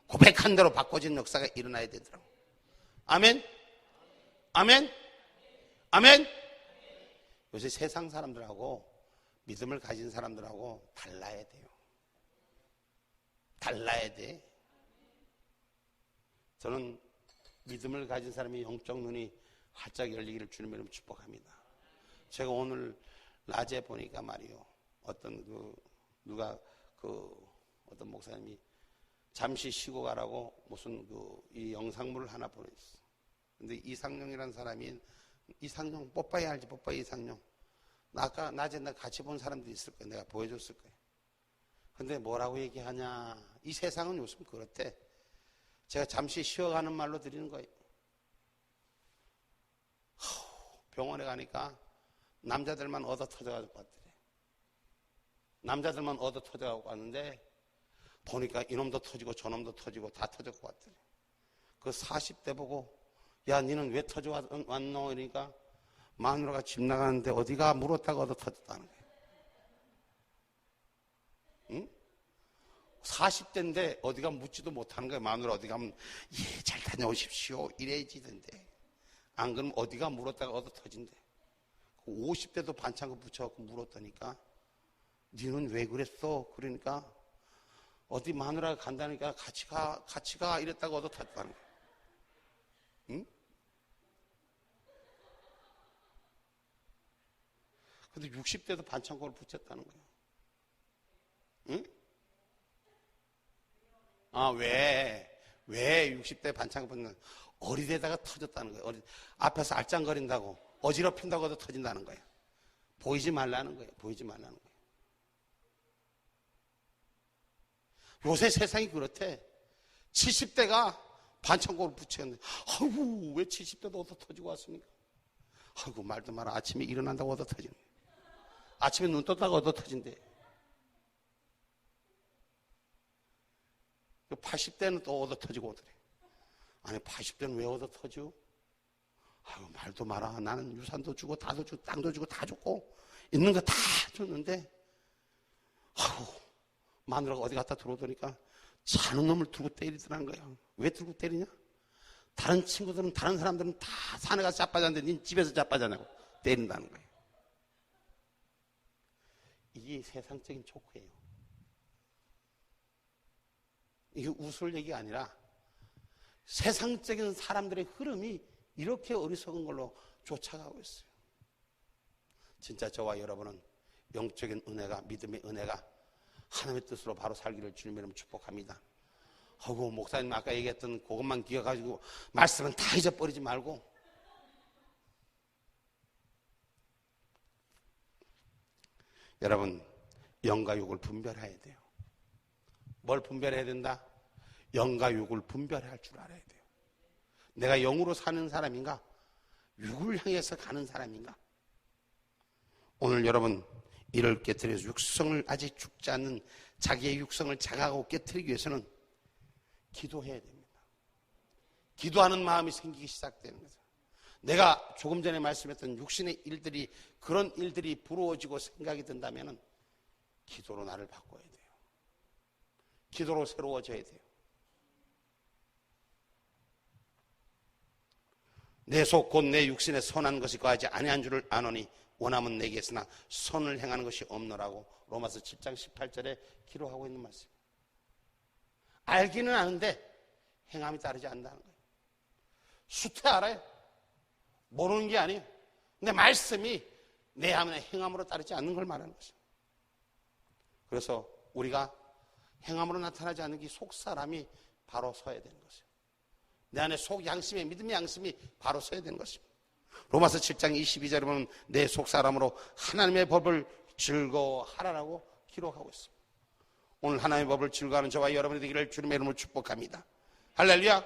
고백한 대로 바꿔진 역사가 일어나야 되더라고. 아멘, 아멘, 아멘. 요새 세상 사람들하고 믿음을 가진 사람들하고 달라야 돼요. 달라야 돼. 저는 믿음을 가진 사람이 영적 눈이 활짝 열리기를 주님의 이름으로 축복합니다. 제가 오늘 낮에 보니까 말이요, 어떤 어떤 목사님이 잠시 쉬고 가라고 무슨 이 영상물을 하나 보냈어. 근데 이상용이라는 사람이 이상용, 뽀빠이 알지? 뽀빠이 이상용. 아까 낮에 나 같이 본 사람들이 있을 거야. 내가 보여줬을 거야. 근데 뭐라고 얘기하냐. 이 세상은 요즘 그렇대. 제가 잠시 쉬어가는 말로 드리는 거예요. 병원에 가니까 남자들만 얻어 터져가지고 왔더래. 남자들만 얻어 터져가지고 왔는데 보니까 이놈도 터지고 저놈도 터지고 다 터져갖고 왔더래. 그 40대 보고 야 니는 왜 터져 왔노? 그러니까 마누라가 집 나가는데 어디가 물었다가 얻어 터졌다는 거예요. 응? 40대인데 어디가 묻지도 못하는 거예요. 마누라 어디 가면 예, 잘 다녀오십시오 이래지던데. 안 그러면 어디가 물었다가 얻어 터진대. 50대도 반창고 붙여갖고 물었다니까 니는 왜 그랬어? 그러니까 어디 마누라가 간다니까 같이 가 이랬다가 얻어 터졌다는 거예요. 응? 근데 60대도 반창고를 붙였다는 거예요. 응? 아, 왜 60대 반창고 붙는 어리대다가 터졌다는 거예요. 앞에서 알짱거린다고 어지럽힌다고 해도 터진다는 거예요. 보이지 말라는 거예요. 보이지 말라는 거예요. 요새 세상이 그렇대. 70대가 반창고를 붙였는데 아이고 왜 70대도 얻어 터지고 왔습니까? 아이고 말도 마라. 아침에 일어난다고 얻어 터지네. 아침에 눈 떴다가 얻어 터진대. 80대는 또 얻어 터지고 오더래. 아니 80대는 왜 얻어 터져? 아유 말도 마라. 나는 유산도 주고 다도 주고 땅도 주고 다 줬고 있는 거 다 줬는데 아유 마누라가 어디 갔다 들어오더니까 자는 놈을 들고 때리더라는 거야. 왜 들고 때리냐? 다른 친구들은 다른 사람들은 다 산에 가서 자빠졌는데 닌 집에서 자빠졌냐고 때린다는 거예요. 이게 세상적인 조크예요. 이게 웃을 얘기가 아니라 세상적인 사람들의 흐름이 이렇게 어리석은 걸로 쫓아가고 있어요. 진짜 저와 여러분은 영적인 은혜가, 믿음의 은혜가 하나님의 뜻으로 바로 살기를 주님의 이름으로 축복합니다. 아이고 목사님 아까 얘기했던 그것만 기억가지고 말씀은 다 잊어버리지 말고 여러분 영과 육을 분별해야 돼요. 뭘 분별해야 된다? 영과 육을 분별할 줄 알아야 돼요. 내가 영으로 사는 사람인가? 육을 향해서 가는 사람인가? 오늘 여러분 이를 깨트려서 육성을 아직 죽지 않는 자기의 육성을 자각하고 깨트리기 위해서는 기도해야 됩니다. 기도하는 마음이 생기기 시작되는 거죠. 내가 조금 전에 말씀했던 육신의 일들이 그런 일들이 부러워지고 생각이 든다면 기도로 나를 바꿔야 돼요. 기도로 새로워져야 돼요. 내 속 곧 내 육신에 선한 것이 거하지 아니한 줄을 아노니 원함은 내게 있으나 선을 행하는 것이 없노라고 로마서 7장 18절에 기록하고 있는 말씀. 알기는 아는데 행함이 따르지 않는다는 거예요. 수태 알아요. 모르는 게 아니에요. 근데 말씀이 내 행함으로 따르지 않는 걸 말하는 것이에요. 그래서 우리가 행함으로 나타나지 않는 게 속사람이 바로 서야 되는 것이에요. 내 안에 속 양심의 믿음의 양심이 바로 서야 되는 것입니다. 로마서 7장 22절에 보면 내 속사람으로 하나님의 법을 즐거워하라라고 기록하고 있습니다. 오늘 하나님의 법을 즐거워하는 저와 여러분이 되기를 주님의 이름으로 축복합니다. 할렐루야.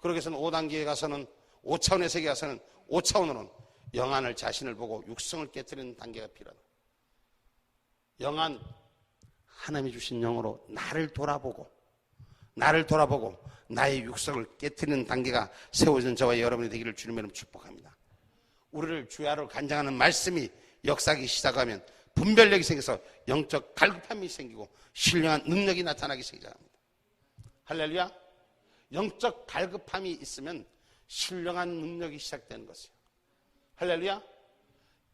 그러기 위해서는 5단계에 가서는 5차원의 세계에 가서는 5차원으로는 영안을 자신을 보고 육성을 깨뜨리는 단계가 필요하다. 영안 하나님이 주신 영으로 나를 돌아보고 나의 육성을 깨뜨리는 단계가 세워진 저와 여러분이 되기를 주님의 이름으로 축복합니다. 우리를 주야로 간장하는 말씀이 역사하기 시작하면 분별력이 생겨서 영적 갈급함이 생기고 신령한 능력이 나타나기 시작합니다. 할렐루야. 영적 갈급함이 있으면 신령한 능력이 시작되는 것이에요. 할렐루야.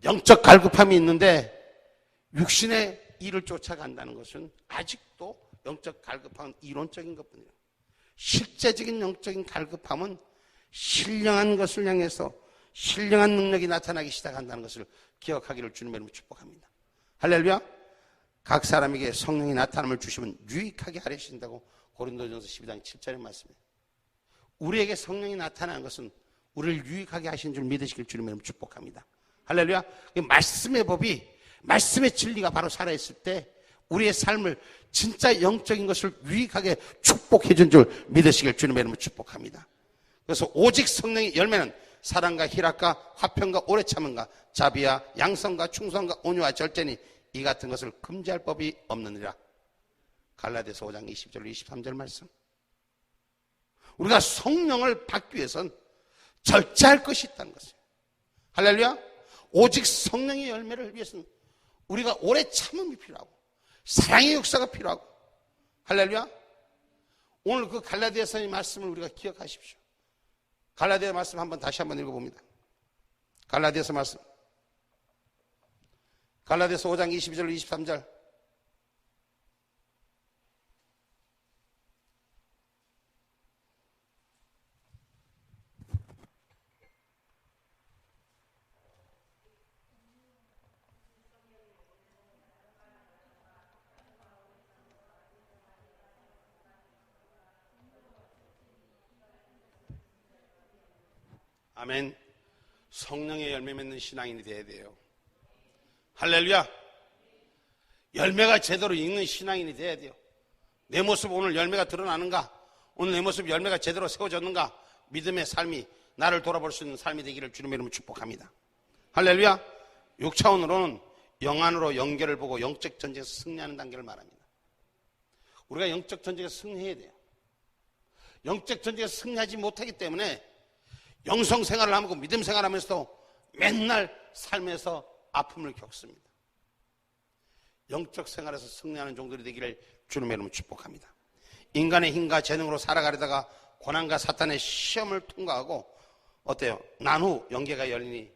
영적 갈급함이 있는데 육신의 일을 쫓아간다는 것은 아직도 영적 갈급함은 이론적인 것뿐이에요. 실제적인 영적인 갈급함은 신령한 것을 향해서 신령한 능력이 나타나기 시작한다는 것을 기억하기를 주님의 이름으로 축복합니다. 할렐루야. 각 사람에게 성령이 나타남을 주시면 유익하게 하려신다고 고린도전서 12장 7절의 말씀이에요. 우리에게 성령이 나타나는 것은 우리를 유익하게 하신 줄 믿으시길 주님의 이름으로 축복합니다. 할렐루야. 말씀의 법이, 말씀의 진리가 바로 살아있을 때 우리의 삶을 진짜 영적인 것을 유익하게 축복해 준 줄 믿으시길 주님의 이름으로 축복합니다. 그래서 오직 성령의 열매는 사랑과 희락과 화평과 오래 참음과 자비와 양성과 충성과 온유와 절제니 이 같은 것을 금지할 법이 없느니라. 갈라디아서 5장 20절 23절 말씀. 우리가 성령을 받기 위해서는 절제할 것이 있다는 것이에요. 할렐루야. 오직 성령의 열매를 위해서는 우리가 오래 참음이 필요하고 사랑의 역사가 필요하고. 할렐루야. 오늘 그 갈라디아서의 말씀을 우리가 기억하십시오. 갈라디아 말씀 다시 한번 읽어봅니다. 갈라디아서 말씀. 갈라디아서 5장 22절 23절. 아멘. 성령의 열매 맺는 신앙인이 되어야 돼요. 할렐루야. 열매가 제대로 있는 신앙인이 되어야 돼요. 내 모습 오늘 열매가 드러나는가? 오늘 내 모습 열매가 제대로 세워졌는가? 믿음의 삶이 나를 돌아볼 수 있는 삶이 되기를 주님의 이름으로 축복합니다. 할렐루야. 6차원으로는 영안으로 연결을 보고 영적 전쟁에서 승리하는 단계를 말합니다. 우리가 영적 전쟁에서 승리해야 돼요. 영적 전쟁에서 승리하지 못하기 때문에 영성 생활을 하고 믿음 생활하면서도 맨날 삶에서 아픔을 겪습니다. 영적 생활에서 승리하는 종들이 되기를 주님의 이름으로 축복합니다. 인간의 힘과 재능으로 살아가려다가 고난과 사탄의 시험을 통과하고 어때요? 난 후 영계가 열리니,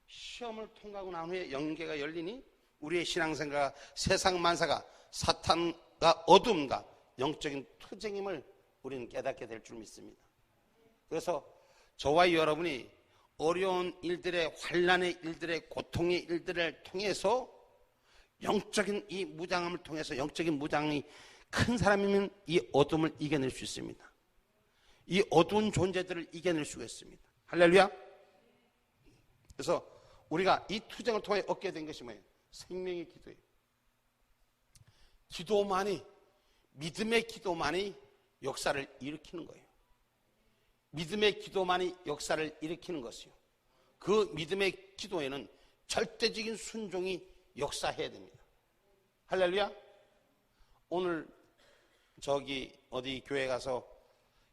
시험을 통과하고 난 후에 영계가 열리니 우리의 신앙생활과 세상 만사가 사탄과 어둠과 영적인 투쟁임을 우리는 깨닫게 될 줄 믿습니다. 그래서 저와 여러분이 어려운 일들의, 환난의 일들의, 고통의 일들을 통해서 영적인 이 무장함을 통해서, 영적인 무장이 큰 사람이면 이 어둠을 이겨낼 수 있습니다. 이 어두운 존재들을 이겨낼 수가 있습니다. 할렐루야. 그래서 우리가 이 투쟁을 통해 얻게 된 것이 뭐예요? 생명의 기도예요. 기도만이, 믿음의 기도만이 역사를 일으키는 거예요. 믿음의 기도만이 역사를 일으키는 것이요. 그 믿음의 기도에는 절대적인 순종이 역사해야 됩니다. 할렐루야. 오늘 어디 교회 가서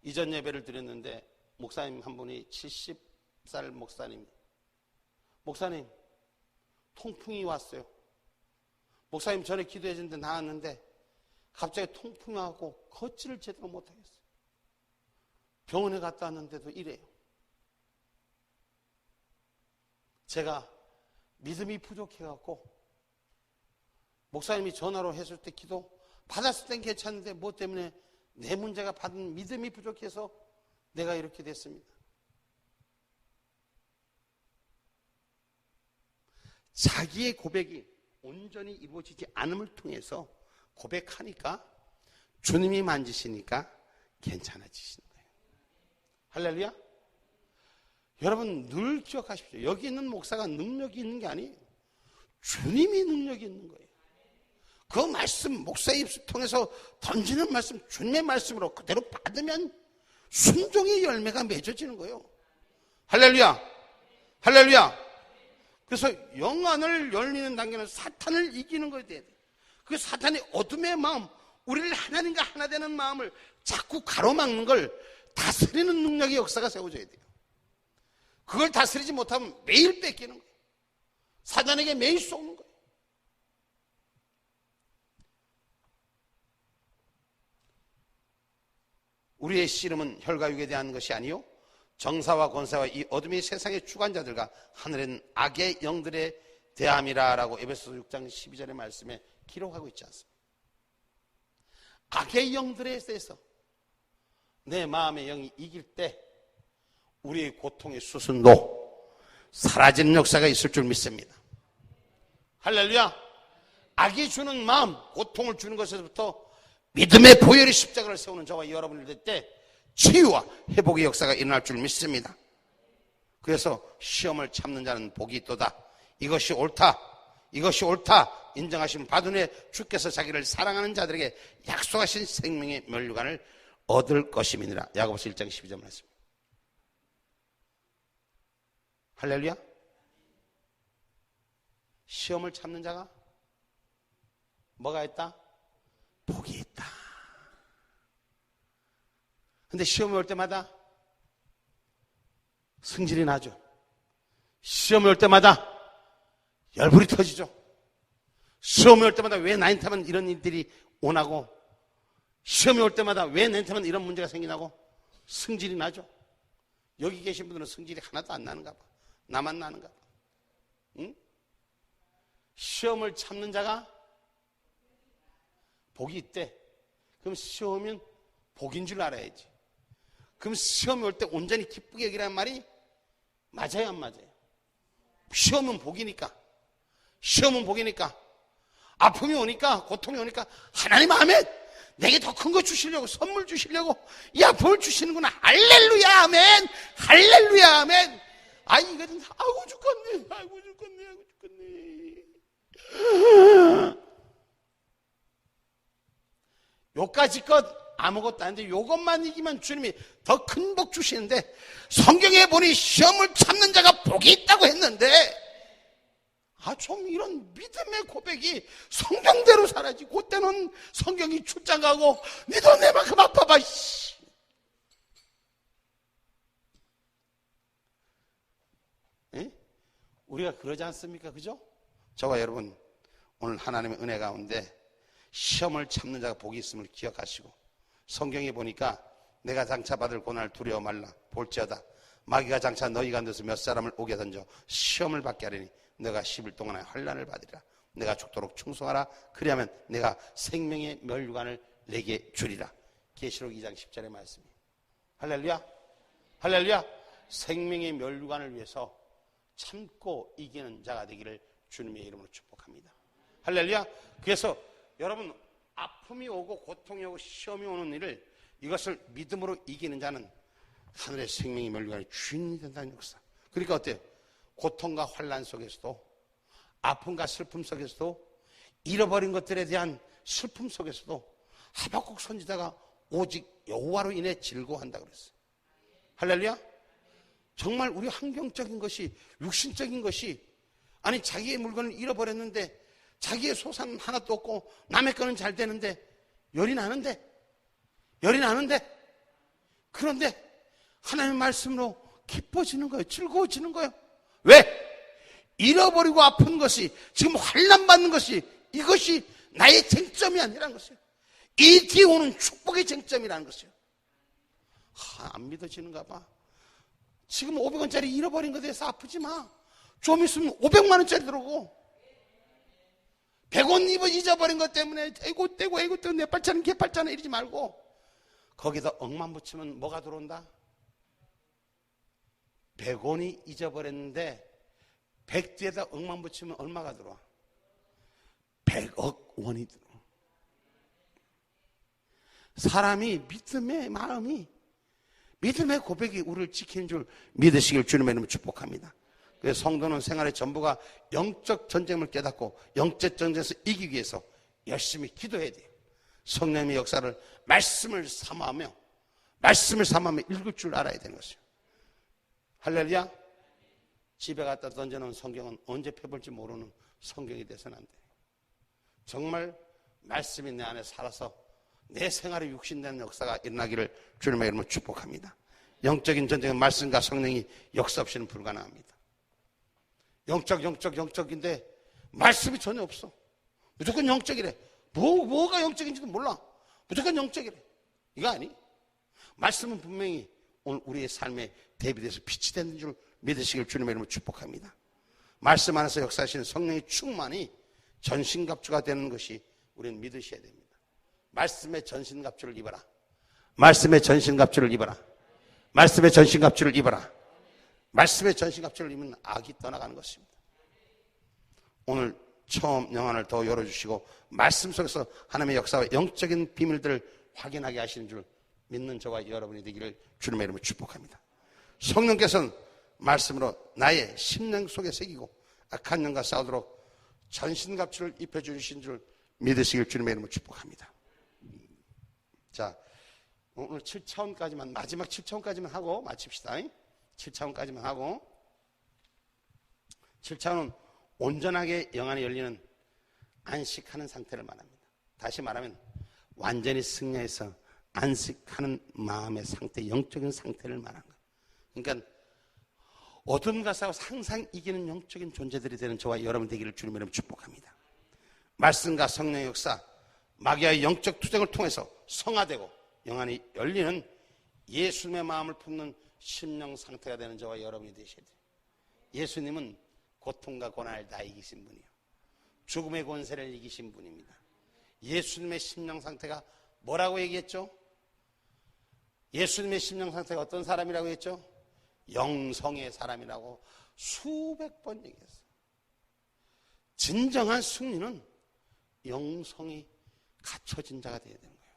이전 예배를 드렸는데 목사님 한 분이 70살 목사님 통풍이 왔어요. 목사님 전에 기도해 줬는데 나았는데 갑자기 통풍이 와서 걷지를 제대로 못하겠어요. 병원에 갔다 왔는데도 이래요. 제가 믿음이 부족해갖고 목사님이 전화로 했을 때 기도 받았을 땐 괜찮은데 뭐 때문에 내 문제가 받은 믿음이 부족해서 내가 이렇게 됐습니다. 자기의 고백이 온전히 이루어지지 않음을 통해서 고백하니까 주님이 만지시니까 괜찮아지시는 거예요. 할렐루야. 여러분 늘 기억하십시오. 여기 있는 목사가 능력이 있는 게 아니에요. 주님이 능력이 있는 거예요. 그 말씀, 목사의 입술 통해서 던지는 말씀, 주님의 말씀으로 그대로 받으면 순종의 열매가 맺어지는 거예요. 할렐루야. 할렐루야. 그래서 영안을 열리는 단계는 사탄을 이기는 거에 돼야 돼. 그 사탄의 어둠의 마음, 우리를 하나님과 하나 되는 마음을 자꾸 가로막는 걸 다스리는 능력의 역사가 세워져야 돼요. 그걸 다스리지 못하면 매일 뺏기는 거예요. 사단에게 매일 쏘는 거예요. 우리의 씨름은 혈과 육에 대한 것이 아니요 정사와 권세와 이 어둠의 세상의 주관자들과 하늘엔 악의 영들에 대함이라 라고 에베소서 6장 12절의 말씀에 기록하고 있지 않습니까? 악의 영들에 대해서 내 마음의 영이 이길 때 우리의 고통의 수순도 사라지는 역사가 있을 줄 믿습니다. 할렐루야. 악이 주는 마음, 고통을 주는 것에서부터 믿음의 보혈의 십자가를 세우는 저와 여러분이 될 때 치유와 회복의 역사가 일어날 줄 믿습니다. 그래서 시험을 참는 자는 복이 있도다. 이것이 옳다. 이것이 옳다. 인정하신 받은 후에 주께서 자기를 사랑하는 자들에게 약속하신 생명의 면류관을 얻을 것임이니라. 야고보서 1장 12절 말씀. 할렐루야. 시험을 참는 자가 뭐가 있다? 복이 있다. 근데 시험이 올 때마다 승질이 나죠. 시험이 올 때마다 열불이 터지죠. 시험이 올 때마다 왜 나한테만 이런 일들이 오나고, 시험이 올 때마다 왜 나한테만 이런 문제가 생기나고 승질이 나죠. 여기 계신 분들은 승질이 하나도 안 나는가 봐. 나만 나는가 봐. 응? 시험을 참는 자가 복이 있대. 그럼 시험은 복인 줄 알아야지. 그럼 시험이 올 때 온전히 기쁘게 여기라는 말이 맞아요, 안 맞아요? 시험은 복이니까. 시험은 복이니까. 아픔이 오니까, 고통이 오니까 하나님 아멘, 내게 더 큰 거 주시려고, 선물 주시려고 이 아픔을 주시는구나. 할렐루야 아멘, 할렐루야 아멘. 아, 이거는 아이고 죽겠네, 아이고 죽겠네, 아이고 죽겠네. 요까지 것 아무것도 아닌데 요것만 이기면 주님이 더 큰 복 주시는데, 성경에 보니 시험을 참는 자가 복이 있다고 했는데, 좀 이런 믿음의 고백이 성경대로 살아야지. 그때는 성경이 출장 가고 니도 내만큼 아파봐. 에? 우리가 그러지 않습니까? 그죠? 저와 여러분, 오늘 하나님의 은혜 가운데 시험을 참는 자가 복이 있음을 기억하시고, 성경에 보니까 내가 장차 받을 고난을 두려워 말라. 볼지어다 마귀가 장차 너희 가운데서 몇 사람을 오게 던져 시험을 받게 하리니 내가 10일 동안의 환난을 받으리라. 내가 죽도록 충성하라. 그리하면 내가 생명의 면류관을 내게 주리라. 계시록 2장 10절의 말씀이에요. 할렐루야. 할렐루야. 생명의 면류관을 위해서 참고 이기는 자가 되기를 주님의 이름으로 축복합니다. 할렐루야. 그래서 여러분, 아픔이 오고 고통이 오고 시험이 오는 일을, 이것을 믿음으로 이기는 자는 하늘의 생명의 면류관의 주인이 된다는 역사. 그러니까 어때요? 고통과 환난 속에서도, 아픔과 슬픔 속에서도, 잃어버린 것들에 대한 슬픔 속에서도 하박국 선지자가 오직 여호와로 인해 즐거워한다 그랬어요. 할렐루야. 정말 우리 환경적인 것이, 육신적인 것이, 아니 자기의 물건을 잃어버렸는데 자기의 소산은 하나도 없고 남의 거는 잘 되는데 열이 나는데 그런데 하나님의 말씀으로 기뻐지는 거예요. 즐거워지는 거예요. 왜? 잃어버리고 아픈 것이, 지금 환난받는 것이, 이것이 나의 쟁점이 아니라는 것이에요. 이 뒤에 오는 축복의 쟁점이라는 것이에요. 안 믿어지는가 봐. 지금 500원짜리 잃어버린 것에 대해서 아프지 마. 좀 있으면 500만 원짜리 들어오고, 100원 잊어버린 것 때문에 떼고 내 팔자는 걔 팔자는 이러지 말고, 거기다 억만 붙이면 뭐가 들어온다? 100원이 잊어버렸는데 100 뒤에다 억만 붙이면 얼마가 들어와? 100억 원이 들어와. 사람이 믿음의 마음이, 믿음의 고백이 우리를 지키는 줄 믿으시길 주님의 이름으로 축복합니다. 그래서 성도는 생활의 전부가 영적 전쟁을 깨닫고 영적 전쟁에서 이기기 위해서 열심히 기도해야 돼요. 성령의 역사를 말씀을 삼아하며 읽을 줄 알아야 되는 것이에요. 할렐루야. 집에 갖다 던져놓은 성경은 언제 펴볼지 모르는 성경이 돼서는 안 돼요. 정말 말씀이 내 안에 살아서 내 생활에 육신되는 역사가 일어나기를 주님의 이름으로 축복합니다. 영적인 전쟁은 말씀과 성령이 역사 없이는 불가능합니다. 영적인데 말씀이 전혀 없어. 무조건 영적이래. 뭐가 영적인지도 몰라. 무조건 영적이래. 이거 아니? 말씀은 분명히 오늘 우리의 삶에 대비돼서 빛이 되는 줄 믿으시길 주님의 이름으로 축복합니다. 말씀 안에서 역사하시는 성령의 충만이 전신갑주가 되는 것이 우리는 믿으셔야 됩니다. 말씀의 전신갑주를 입어라. 말씀의 전신갑주를 입어라. 말씀의 전신갑주를 입어라. 말씀의 전신갑주를 입으면 악이 떠나가는 것입니다. 오늘 처음 영안을 더 열어주시고 말씀 속에서 하나님의 역사와 영적인 비밀들을 확인하게 하시는 줄 믿는 저와 여러분이 되기를 주님의 이름으로 축복합니다. 성령께서는 말씀으로 나의 심령 속에 새기고 악한 영과 싸우도록 전신갑주를 입혀주신 줄 믿으시길 주님의 이름으로 축복합니다. 자, 오늘 7차원까지만, 마지막 7차원까지만 하고 마칩시다. 7차원까지만 하고, 7차원은 온전하게 영안이 열리는 안식하는 상태를 말합니다. 다시 말하면 완전히 승리해서 안식하는 마음의 상태, 영적인 상태를 말하는 거예요. 그러니까 어둠과 싸워서 항상 이기는 영적인 존재들이 되는 저와 여러분 되기를 주님의 이름으로 축복합니다. 말씀과 성령의 역사, 마귀의 영적 투쟁을 통해서 성화되고 영안이 열리는 예수님의 마음을 품는 심령 상태가 되는 저와 여러분이 되셔야 돼요. 예수님은 고통과 고난을 다 이기신 분이요, 죽음의 권세를 이기신 분입니다. 예수님의 심령 상태가 뭐라고 얘기했죠? 예수님의 심령 상태가 어떤 사람이라고 했죠? 영성의 사람이라고 수백 번 얘기했어요. 진정한 승리는 영성이 갖춰진 자가 되어야 되는 거예요.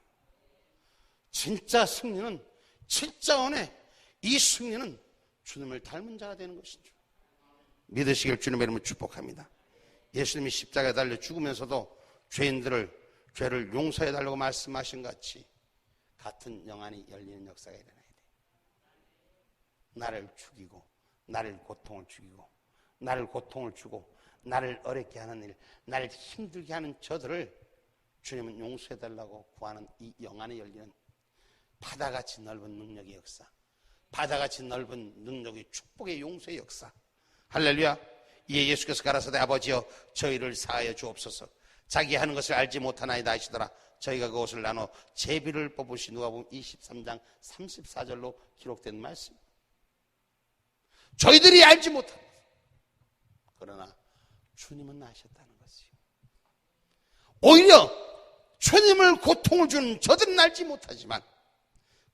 진짜 승리는 7자원의 이 승리는 주님을 닮은 자가 되는 것인 줄 믿으시길 주님의 이름으로 축복합니다. 예수님이 십자가에 달려 죽으면서도 죄를 용서해달라고 말씀하신 것 같이 같은 영안이 열리는 역사가 일어나야 돼요. 나를 죽이고 나를 고통을 죽이고 나를 고통을 주고 나를 어렵게 하는 일, 나를 힘들게 하는 저들을 주님은 용서해달라고 구하는 이 영안이 열리는 바다같이 넓은 능력의 역사, 바다같이 넓은 능력의 축복의 용서의 역사. 할렐루야. 이에 예수께서 가라사대 아버지여 저희를 사하여 주옵소서. 자기 하는 것을 알지 못하나이다 하시더라. 저희가 그것을 나눠 제비를 뽑으시. 누가복음 23장 34절로 기록된 말씀. 저희들이 알지 못합니다. 그러나 주님은 아셨다는 것이요. 오히려 주님을 고통을 주는 저들은 알지 못하지만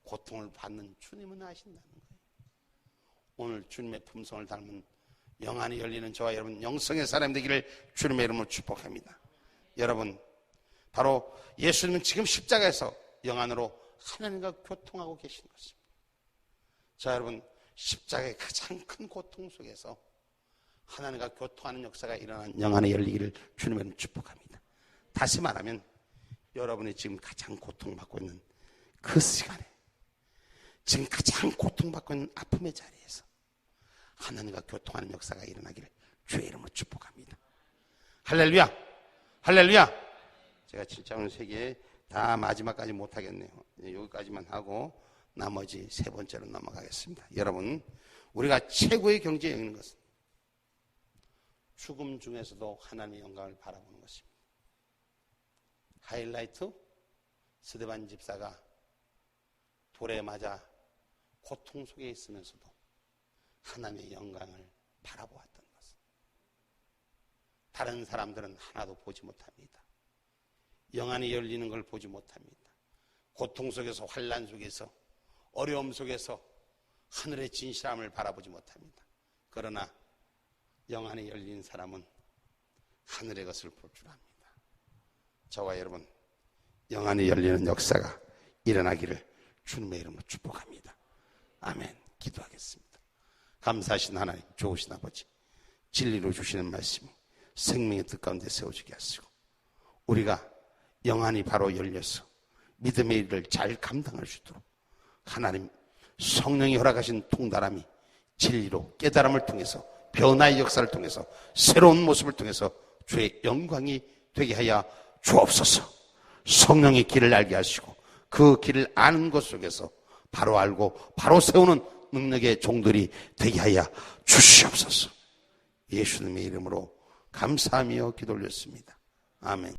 고통을 받는 주님은 아신다는 거예요. 오늘 주님의 품성을 닮은 영안이 열리는 저와 여러분 영성의 사람 되기를 주님의 이름으로 축복합니다. 여러분, 바로 예수님은 지금 십자가에서 영안으로 하나님과 교통하고 계신 것입니다. 자, 여러분, 십자가의 가장 큰 고통 속에서 하나님과 교통하는 역사가 일어난 영안이 열리기를 주님의 이름으로 축복합니다. 다시 말하면 여러분이 지금 가장 고통받고 있는 그 시간에, 지금 가장 고통받고 있는 아픔의 자리에서 하나님과 교통하는 역사가 일어나기를 주의 이름으로 축복합니다. 할렐루야. 할렐루야. 제가 7차원 세계 다 마지막까지 못하겠네요. 여기까지만 하고 나머지 세 번째로 넘어가겠습니다. 여러분, 우리가 최고의 경지에 있는 것은 죽음 중에서도 하나님의 영광을 바라보는 것입니다. 하이라이트, 스데반 집사가 돌에 맞아 고통 속에 있으면서도 하나님의 영광을 바라보았던 것은 다른 사람들은 하나도 보지 못합니다. 영안이 열리는 걸 보지 못합니다. 고통 속에서, 환난 속에서, 어려움 속에서 하늘의 진실함을 바라보지 못합니다. 그러나 영안이 열린 사람은 하늘의 것을 볼 줄 압니다. 저와 여러분, 영안이 열리는 역사가 일어나기를 주님의 이름으로 축복합니다. 아멘. 기도하겠습니다. 감사하신 하나님, 좋으신 아버지, 진리로 주시는 말씀이 생명의 뜻 가운데 세워지게 하시고 우리가 영안이 바로 열려서 믿음의 일을 잘 감당할 수 있도록 하나님 성령이 허락하신 통달함이 진리로 깨달음을 통해서 변화의 역사를 통해서 새로운 모습을 통해서 주의 영광이 되게 하여 주옵소서. 성령의 길을 알게 하시고 그 길을 아는 것 속에서 바로 알고 바로 세우는 능력의 종들이 되게 하여 주시옵소서. 예수님의 이름으로 감사하며 기도 올렸습니다. 아멘.